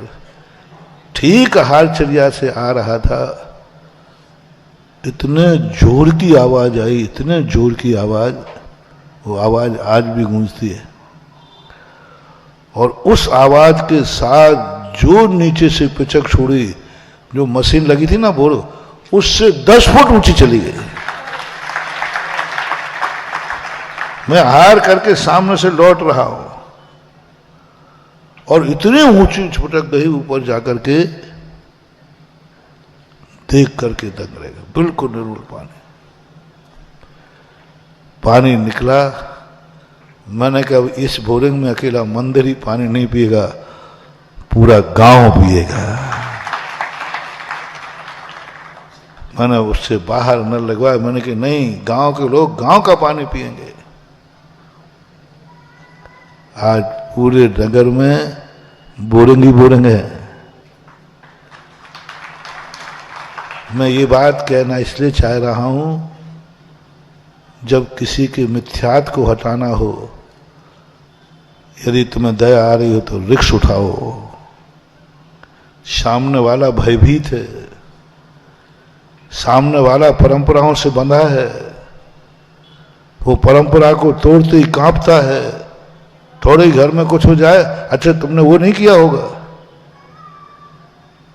ठीक हारचर्या से आ रहा था, इतने जोर की आवाज आई, इतने जोर की आवाज, वो आवाज आज भी गूंजती है। और उस आवाज के साथ जो नीचे से पिचक छोड़ी, जो मशीन लगी थी ना बोरो, उससे 10 फुट ऊंची चली गई। मैं हार करके सामने से लौट रहा हूं और इतने ऊंची छुटक गई, ऊपर जाकर के देख करके दंग रह गया। बिल्कुल निर्मल पानी, पानी निकला। मैंने कहा इस बोरिंग में अकेला मंदिर ही पानी नहीं पिएगा, पूरा गांव पिएगा। मैंने उससे बाहर न लगवाया, मैंने कहा नहीं, गांव के लोग गांव का पानी पिएंगे। आज पूरे नगर में बोरिंग ही बोरिंग है। मैं ये बात कहना इसलिए चाह रहा हूं, जब किसी के मिथ्यात को हटाना हो, यदि तुम्हें दया आ रही हो तो रिक्श उठाओ। सामने वाला भयभीत है, सामने वाला परंपराओं से बंधा है, वो परंपरा को तोड़ते ही कांपता है। थोड़े ही घर में कुछ हो जाए, अच्छा तुमने वो नहीं किया होगा,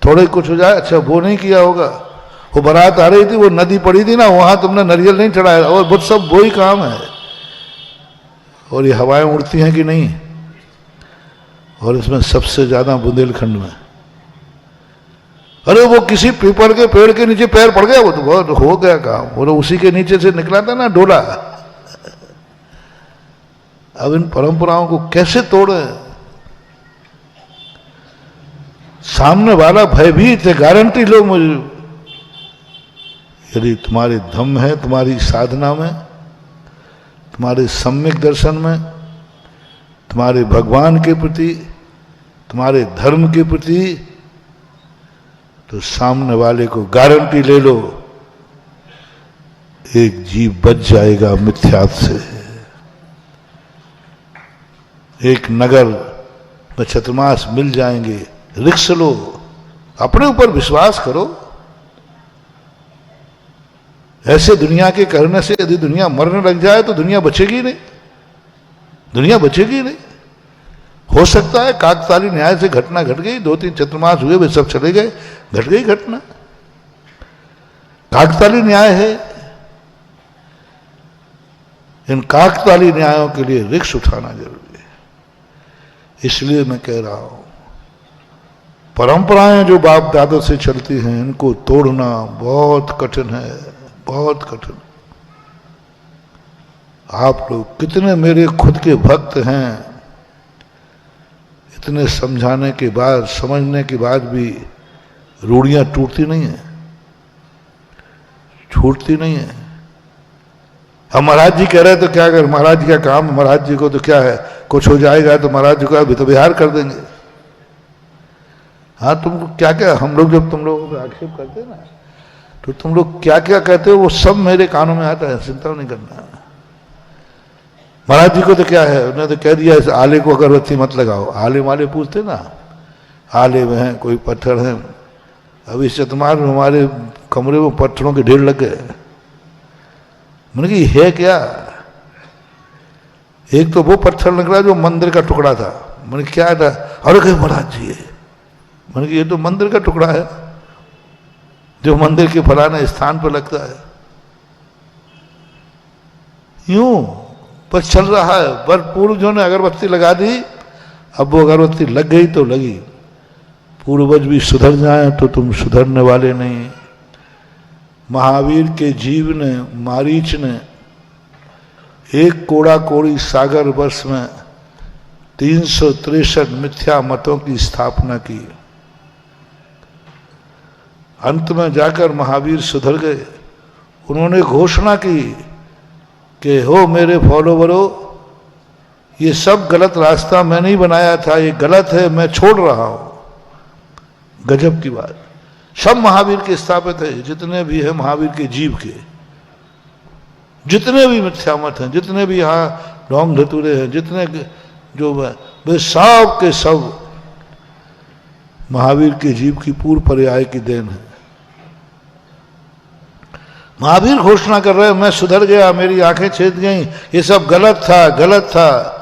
थोड़े कुछ हो जाए, अच्छा वो नहीं किया होगा। वो बारात आ रही थी, वो नदी पड़ी थी ना, वहां तुमने नारियल नहीं चढ़ाया, और वो सब वही काम है। और ये हवाएं उड़ती हैं कि नहीं, और इसमें सबसे ज्यादा बुंदेलखंड में। अरे वो किसी पीपल के पेड़ के नीचे पैर पड़ गया, वो तो बहुत हो गया काम, वो तो उसी के नीचे से निकला था ना डोला। अब इन परंपराओं को कैसे तोड़े? सामने वाला भयभीत है, गारंटी लो मुझे। यदि तुम्हारे धम्म है, तुम्हारी साधना में, तुम्हारे सम्यक दर्शन में, तुम्हारे भगवान के प्रति, तुम्हारे धर्म के प्रति, तो सामने वाले को गारंटी ले लो, एक जीव बच जाएगा मिथ्यात से। एक नगर में चतुर्मास मिल जाएंगे। रिक्स लो, अपने ऊपर विश्वास करो। ऐसे दुनिया के करने से यदि दुनिया मरने लग जाए तो दुनिया बचेगी नहीं, दुनिया बचेगी नहीं। हो सकता है काकताली न्याय से घटना घट गई, 2-3 चतुर्मास हुए, वे सब चले गए, घट गई घटना, काकताली न्याय है। इन काकताली न्यायों के लिए रिक्स उठाना जरूरी है। इसलिए मैं कह रहा हूं, परंपराएं जो बाप दादों से चलती हैं, इनको तोड़ना बहुत कठिन है, बहुत कठिन। आप लोग कितने मेरे खुद के भक्त हैं, इतने समझाने के बाद, समझने के बाद भी रूढ़ियां टूटती नहीं है, छूटती नहीं है। हम महाराज जी कह रहे तो क्या कर, महाराज जी का काम, महाराज जी को तो क्या है, कुछ हो जाएगा तो महाराज जी का भी तो बिहार कर देंगे। हाँ, तुमको क्या क्या, हम लोग जब तुम लोगों पर आक्षेप करते हैं ना, तो तुम लोग क्या क्या कहते हो वो सब मेरे कानों में आता है, चिंता नहीं करना। महाराज जी को तो क्या है, उन्होंने तो कह दिया इस आले को अगरबत्ती मत लगाओ। आले वाले पूछते ना, आले में हैं, कोई पत्थर हैं। अभी इस चतुर्मास में हमारे कमरे में पत्थरों के ढेर लग गए। मैंने कहा है क्या, एक तो वो पत्थर निकला जो मंदिर का टुकड़ा था। मैंने क्या था? अरे कहीं महाराज जी है। मैंने कहा ये तो मंदिर का टुकड़ा है जो मंदिर के फलाने स्थान पर लगता है। यूं बस चल रहा है। पर पूर्वजों ने अगरबत्ती लगा दी, अब वो अगरबत्ती लग गई तो लगी। पूर्वज भी सुधर जाएं तो तुम सुधरने वाले नहीं। महावीर के जीव ने, मारीच ने एक कोड़ा कोड़ी सागर वर्ष में 363 मिथ्या मतों की स्थापना की। अंत में जाकर महावीर सुधर गए। उन्होंने घोषणा की कि हो मेरे फॉलोवरों, ये सब गलत रास्ता मैं नहीं बनाया था, ये गलत है, मैं छोड़ रहा हूं। गजब की बात। सब महावीर के स्थापित है, जितने भी है महावीर के जीव के, जितने भी मिथ्या मत हैं, जितने भी यहाँ ढोंग धतूरे हैं, जितने जो वे सब के सब महावीर के जीव की पूर्व पर्याय की देन है। महावीर घोषणा कर रहे हैं मैं सुधर गया, मेरी आंखें छेद गई, ये सब गलत था, गलत था।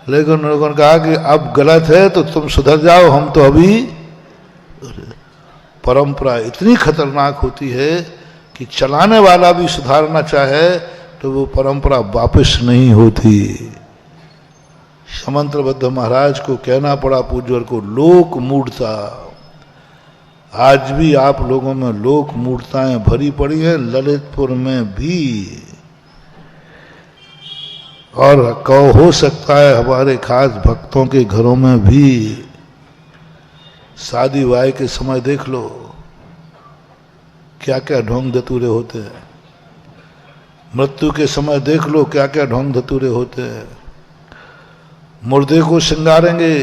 लेकिन लोगों ने कहा कि अब गलत है तो तुम सुधर जाओ, हम तो अभी। परंपरा इतनी खतरनाक होती है कि चलाने वाला भी सुधारना चाहे तो वो परंपरा वापस नहीं होती। समंत्रबद्ध महाराज को कहना पड़ा पूज्यवर को, लोक मूढ़ता। आज भी आप लोगों में लोक मूर्ताएं भरी पड़ी हैं, ललितपुर में भी। और हो सकता है हमारे खास भक्तों के घरों में भी। शादी वाय के समय देख लो क्या क्या ढोंग धतूरे होते हैं। मृत्यु के समय देख लो क्या क्या ढोंग धतूरे होते हैं। मुर्दे को श्रृंगारेंगे,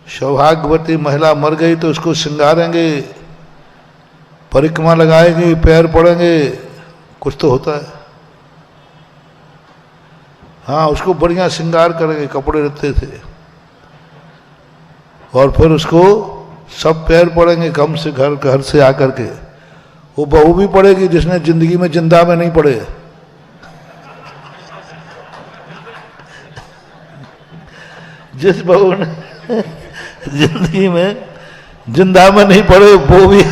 सौभाग्यवती महिला मर गई तो उसको श्रृंगारेंगे, परिक्रमा लगाएंगे, पैर पड़ेंगे, कुछ तो होता है। हाँ, उसको बढ़िया श्रृंगार करेंगे, कपड़े रहते थे, और फिर उसको सब पैर पड़ेंगे कम से घर से आकर के। वो बहू भी पड़ेगी जिसने जिंदगी में जिंदा में नहीं पड़े। जिस बहू ने जिंदगी में जिंदा में नहीं पड़े वो भी,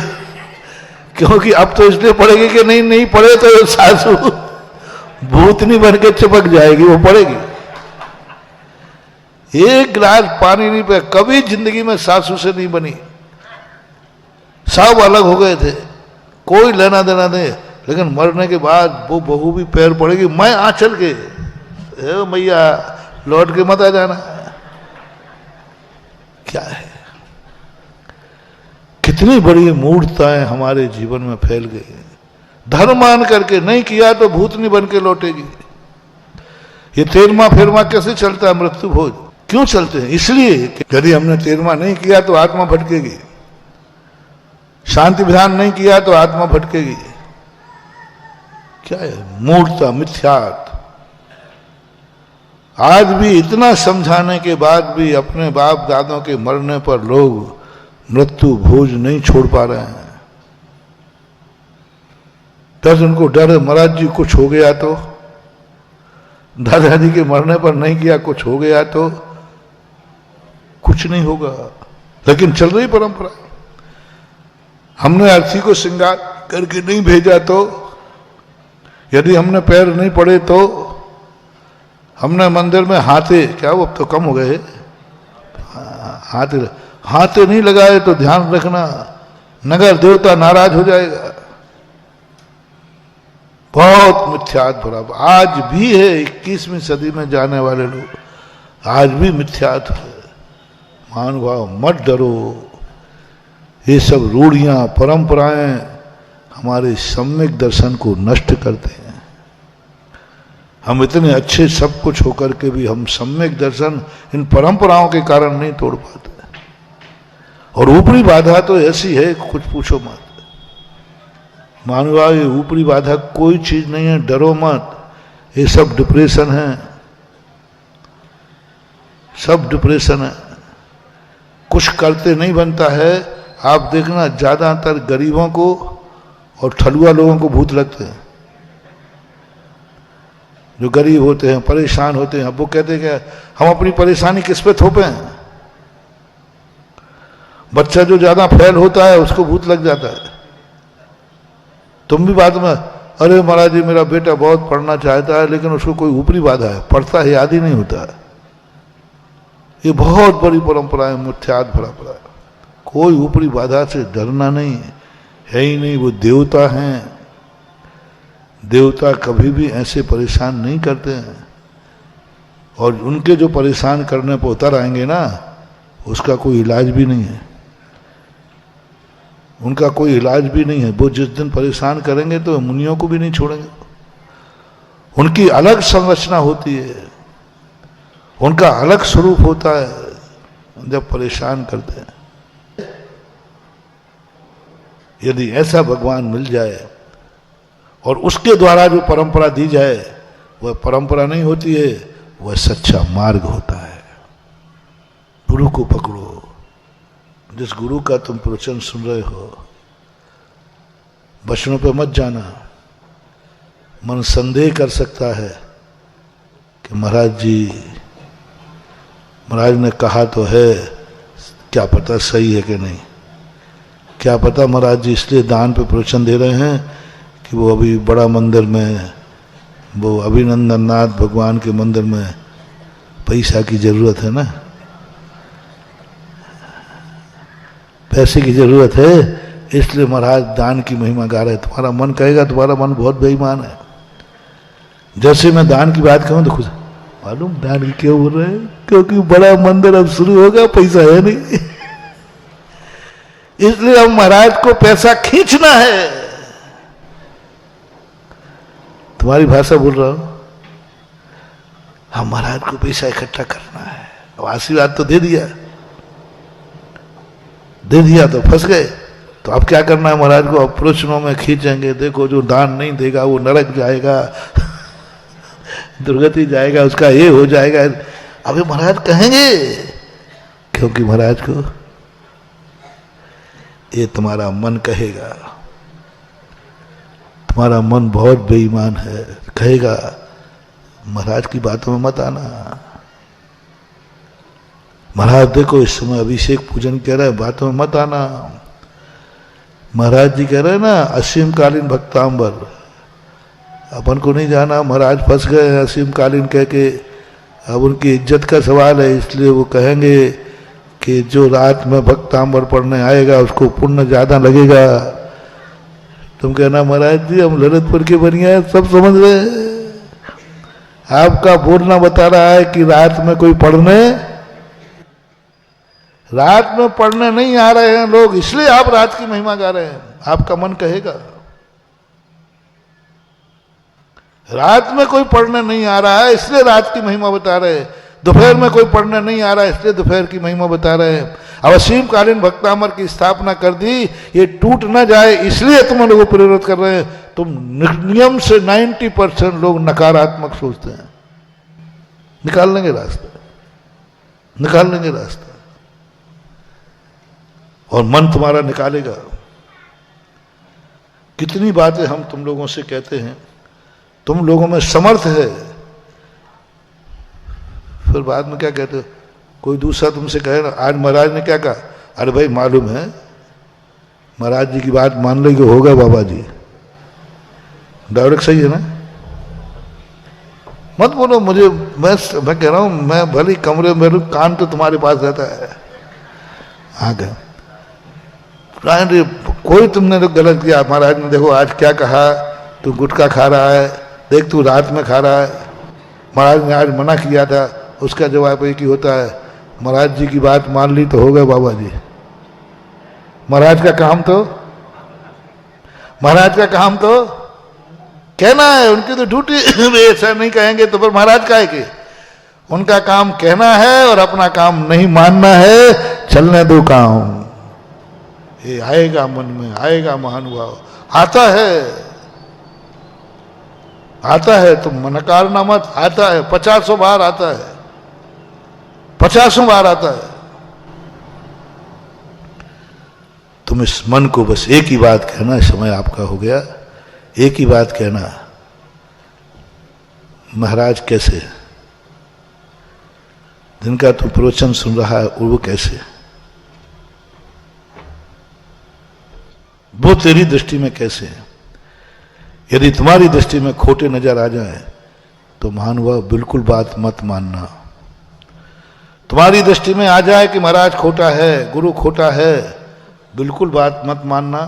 क्योंकि अब तो इसलिए पड़ेगी कि नहीं पड़े तो सासू भूतनी बन के चिपक जाएगी, वो पड़ेगी। एक गिलास पानी नहीं पे, कभी जिंदगी में सासू से नहीं बनी। सब अलग हो गए थे, कोई लेना देना नहीं। लेकिन मरने के बाद वो बहू भी पैर पड़ेगी, मैं आंचल के मैया लौट के मत आ जाना। क्या है, कितनी बड़ी मूर्खताएं हमारे जीवन में फैल गई। धर्म मान करके नहीं किया तो भूतनी बन के लौटेगी। ये 13वां फेरवा कैसे चलता है मृत्यु भोज? क्यों चलते हैं? इसलिए कि यदि हमने 13वां नहीं किया तो आत्मा भटकेगी, शांति विधान नहीं किया तो आत्मा भटकेगी। क्या है? मूर्खता, मिथ्यात्व। आज भी इतना समझाने के बाद भी अपने बाप दादों के मरने पर लोग मृत्यु भोज नहीं छोड़ पा रहे हैं। दस उनको डर है, महाराज जी कुछ हो गया तो, दादाजी के मरने पर नहीं किया, कुछ हो गया तो कुछ नहीं होगा। लेकिन चल रही परंपरा। हमने अर्थी को श्रृंगार करके नहीं भेजा तो, यदि हमने पैर नहीं पड़े तो, हमने मंदिर में हाथे, क्या वो अब तो कम हो गए, हाथे नहीं लगाए तो ध्यान रखना नगर देवता नाराज हो जाएगा। बहुत मिथ्यात्व भरा आज भी है। 21वीं सदी में जाने वाले लोग आज भी मिथ्यात्व है। महानुभाव मत डरो, ये सब रूढ़ियां परंपराएं हमारे सम्यक दर्शन को नष्ट करते हैं। हम इतने अच्छे सब कुछ होकर के भी हम सम्यक दर्शन इन परंपराओं के कारण नहीं तोड़ पाते। और ऊपरी बाधा तो ऐसी है कुछ पूछो मत। मानवा ये ऊपरी बाधा कोई चीज नहीं है, डरो मत। ये सब डिप्रेशन है, सब डिप्रेशन है। कुछ करते नहीं बनता है। आप देखना ज्यादातर गरीबों को और ठलुआ लोगों को भूत लगते हैं। जो गरीब होते हैं, परेशान होते हैं, अब वो कहते हैं कि हम अपनी परेशानी किस पे थोपें। बच्चा जो ज्यादा फेल होता है उसको भूत लग जाता है। तुम भी बाद में, अरे महाराज जी मेरा बेटा बहुत पढ़ना चाहता है लेकिन उसको कोई ऊपरी बाधा है, पढ़ता है याद ही नहीं होता है। ये बहुत बड़ी परंपरा है, मिथ्यात भरा पड़ा है। कोई ऊपरी बाधा से डरना नहीं है ही नहीं। वो देवता हैं, देवता कभी भी ऐसे परेशान नहीं करते हैं। और उनके जो परेशान करने पर उतर आएंगे ना, उसका कोई इलाज भी नहीं है, उनका कोई इलाज भी नहीं है। वो जिस दिन परेशान करेंगे तो मुनियों को भी नहीं छोड़ेंगे। उनकी अलग संरचना होती है, उनका अलग स्वरूप होता है जब परेशान करते हैं। यदि ऐसा भगवान मिल जाए और उसके द्वारा जो परंपरा दी जाए, वह परंपरा नहीं होती है, वह सच्चा मार्ग होता है। गुरु को पकड़ो। जिस गुरु का तुम प्रवचन सुन रहे हो, वचनों पे मत जाना। मन संदेह कर सकता है कि महाराज ने कहा तो है, क्या पता सही है कि नहीं। क्या पता महाराज जी इसलिए दान पे प्रवचन दे रहे हैं कि वो अभी बड़ा मंदिर में, वो अभिनंदननाथ भगवान के मंदिर में पैसा की जरूरत है ना, पैसे की जरूरत है, इसलिए महाराज दान की महिमा गा रहे हैं। तुम्हारा मन कहेगा तुम्हारा मन बहुत बेईमान है। जैसे मैं दान की बात कहूं तो खुद मालूम दान की क्यों बोल रहे हैं, क्योंकि बड़ा मंदिर अब शुरू होगा, पैसा है नहीं, इसलिए अब महाराज को पैसा खींचना है। तुम्हारी भाषा बोल रहा हूं, हम महाराज को पैसा इकट्ठा करना है। अब आशीर्वाद तो दे दिया तो फंस गए। तो अब क्या करना है महाराज को, अब प्रश्नों में खींचेंगे। देखो जो दान नहीं देगा वो नरक जाएगा, दुर्गति जाएगा, उसका ये हो जाएगा। अभी महाराज कहेंगे, क्योंकि महाराज को ये तुम्हारा मन कहेगा, तुम्हारा मन बहुत बेईमान है, कहेगा महाराज की बातों में मत आना। महाराज देखो इस समय अभिषेक पूजन कह रहे हैं, बातों में मत आना। महाराज जी कह रहे हैं ना असीम कालीन भक्तांबर, अपन को नहीं जाना। महाराज फंस गए हैं असीम कालीन कह के। अब उनकी इज्जत का सवाल है, इसलिए वो कहेंगे कि जो रात में भक्तांबर पढ़ने आएगा उसको पुण्य ज्यादा लगेगा। तुम कहना महाराज जी हम ललितपुर के बनिया है, सब समझ रहे हैं। आपका बोलना बता रहा है कि रात में पढ़ने नहीं आ रहे हैं लोग, इसलिए आप रात की महिमा गा रहे हैं। आपका मन कहेगा रात में कोई पढ़ने नहीं आ रहा है इसलिए रात की महिमा बता रहे हैं, दोपहर में कोई पढ़ने नहीं आ रहा है इसलिए दोपहर की महिमा बता रहे हैं। अब असीम कालीन भक्तामर की स्थापना कर दी, ये टूट ना जाए इसलिए तुम लोगों को प्रेरित कर रहे हैं। तुम नियम से 90% लोग नकारात्मक सोचते हैं। निकाल लेंगे रास्ता, और मन तुम्हारा निकालेगा। कितनी बातें हम तुम लोगों से कहते हैं, तुम लोगों में समर्थ है, फिर बाद में क्या कहते हो। कोई दूसरा तुमसे कहे ना आज महाराज ने क्या कहा, अरे भाई मालूम है महाराज जी की बात मान लेंगे होगा बाबा जी, डायरेक्ट सही है ना। मत बोलो मुझे, मैं कह रहा हूं मैं भले कमरे में कान तो तुम्हारे पास रहता है। आ गए कोई तुमने तो गलत किया, महाराज ने देखो आज क्या कहा, तू गुटखा खा रहा है, देख तू रात में खा रहा है, महाराज ने आज मना किया था। उसका जवाब एक ही होता है, महाराज जी की बात मान ली तो हो गए बाबा जी। महाराज का काम तो कहना है, उनकी तो ड्यूटी। ऐसा नहीं कहेंगे तो फिर महाराज का है कि उनका काम कहना है और अपना काम नहीं मानना है। चलने दो काम, ये आएगा मन में, आएगा महानुभाव, आता है तुम नकारना मत, आता है 50 बार आता है, 50 बार आता है। तुम इस मन को बस एक ही बात कहना, समय आपका हो गया, एक ही बात कहना, महाराज कैसे, जिनका तू प्रवचन सुन रहा है वो कैसे, वो तेरी दृष्टि में कैसे है? यदि तुम्हारी दृष्टि में खोटे नजर आ जाए तो महानुभाव बिल्कुल बात मत मानना। तुम्हारी दृष्टि में आ जाए कि महाराज खोटा है, गुरु खोटा है, बिल्कुल बात मत मानना,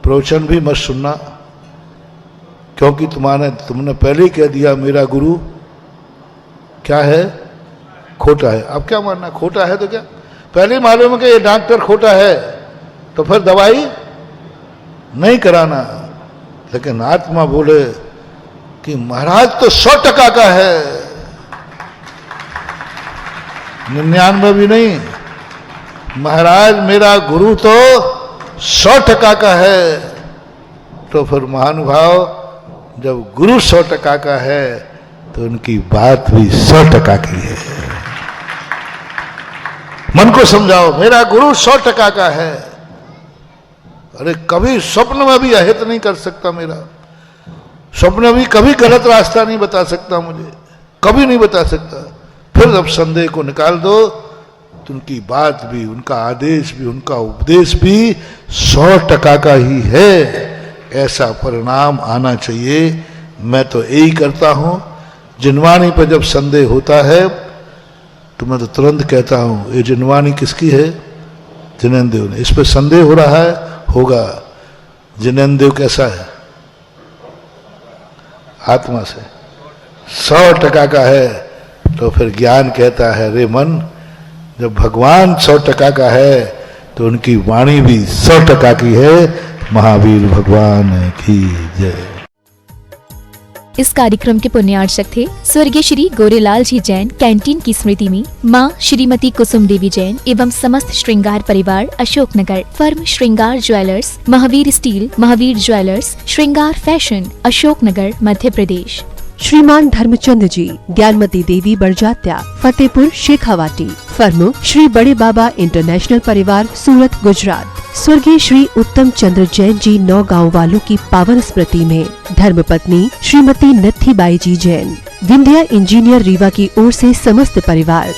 प्रवचन भी मत सुनना, क्योंकि तुमने पहले ही कह दिया मेरा गुरु क्या है, खोटा है। अब क्या मानना, खोटा है तो क्या, पहले ही मालूम है कि ये डॉक्टर खोटा है तो फिर दवाई नहीं कराना। लेकिन आत्मा बोले कि महाराज तो 100% का है, 99 भी नहीं, महाराज मेरा गुरु तो 100% का है। तो फिर महानुभाव जब गुरु 100% का है तो उनकी बात भी 100% की है। मन को समझाओ, मेरा गुरु 100% का है। अरे कभी स्वप्न में भी अहित नहीं कर सकता, मेरा स्वप्न में भी कभी गलत रास्ता नहीं बता सकता, मुझे कभी नहीं बता सकता। फिर जब संदेह को निकाल दो तो उनकी बात भी, उनका आदेश भी, उनका उपदेश भी 100% का ही है। ऐसा परिणाम आना चाहिए। मैं तो यही करता हूं, जिनवाणी पर जब संदेह होता है तो मैं तो तुरंत कहता हूं ये जिनवाणी किसकी है, जिनेन्द्र देव ने। इस पर संदेह हो रहा है, होगा, जिनेन्द्र देव कैसा है, आत्मा से 100% का है। तो फिर ज्ञान कहता है रे मन, जब भगवान 100% का है तो उनकी वाणी भी 100% की है। महावीर भगवान की जय। इस कार्यक्रम के पुण्यार्चक थे स्वर्गीय श्री गोरेलाल जी जैन कैंटीन की स्मृति में माँ श्रीमती कुसुम देवी जैन एवं समस्त श्रृंगार परिवार अशोकनगर। फर्म श्रृंगार jewellers, Mahavir steel, Mahavir jewellers, श्रृंगार फैशन, अशोकनगर, मध्य प्रदेश। श्रीमान धर्मचंद जी, ज्ञानमती देवी बड़जात्या, फतेहपुर शेखावाटी। फर्म श्री बड़े बाबा इंटरनेशनल परिवार, सूरत, गुजरात। स्वर्गीय श्री उत्तम चंद्र जैन जी 9 गाँव वालों की पावन स्मृति में धर्मपत्नी श्रीमती नत्थीबाई जी जैन। विंध्या इंजीनियर रीवा की ओर से समस्त परिवार।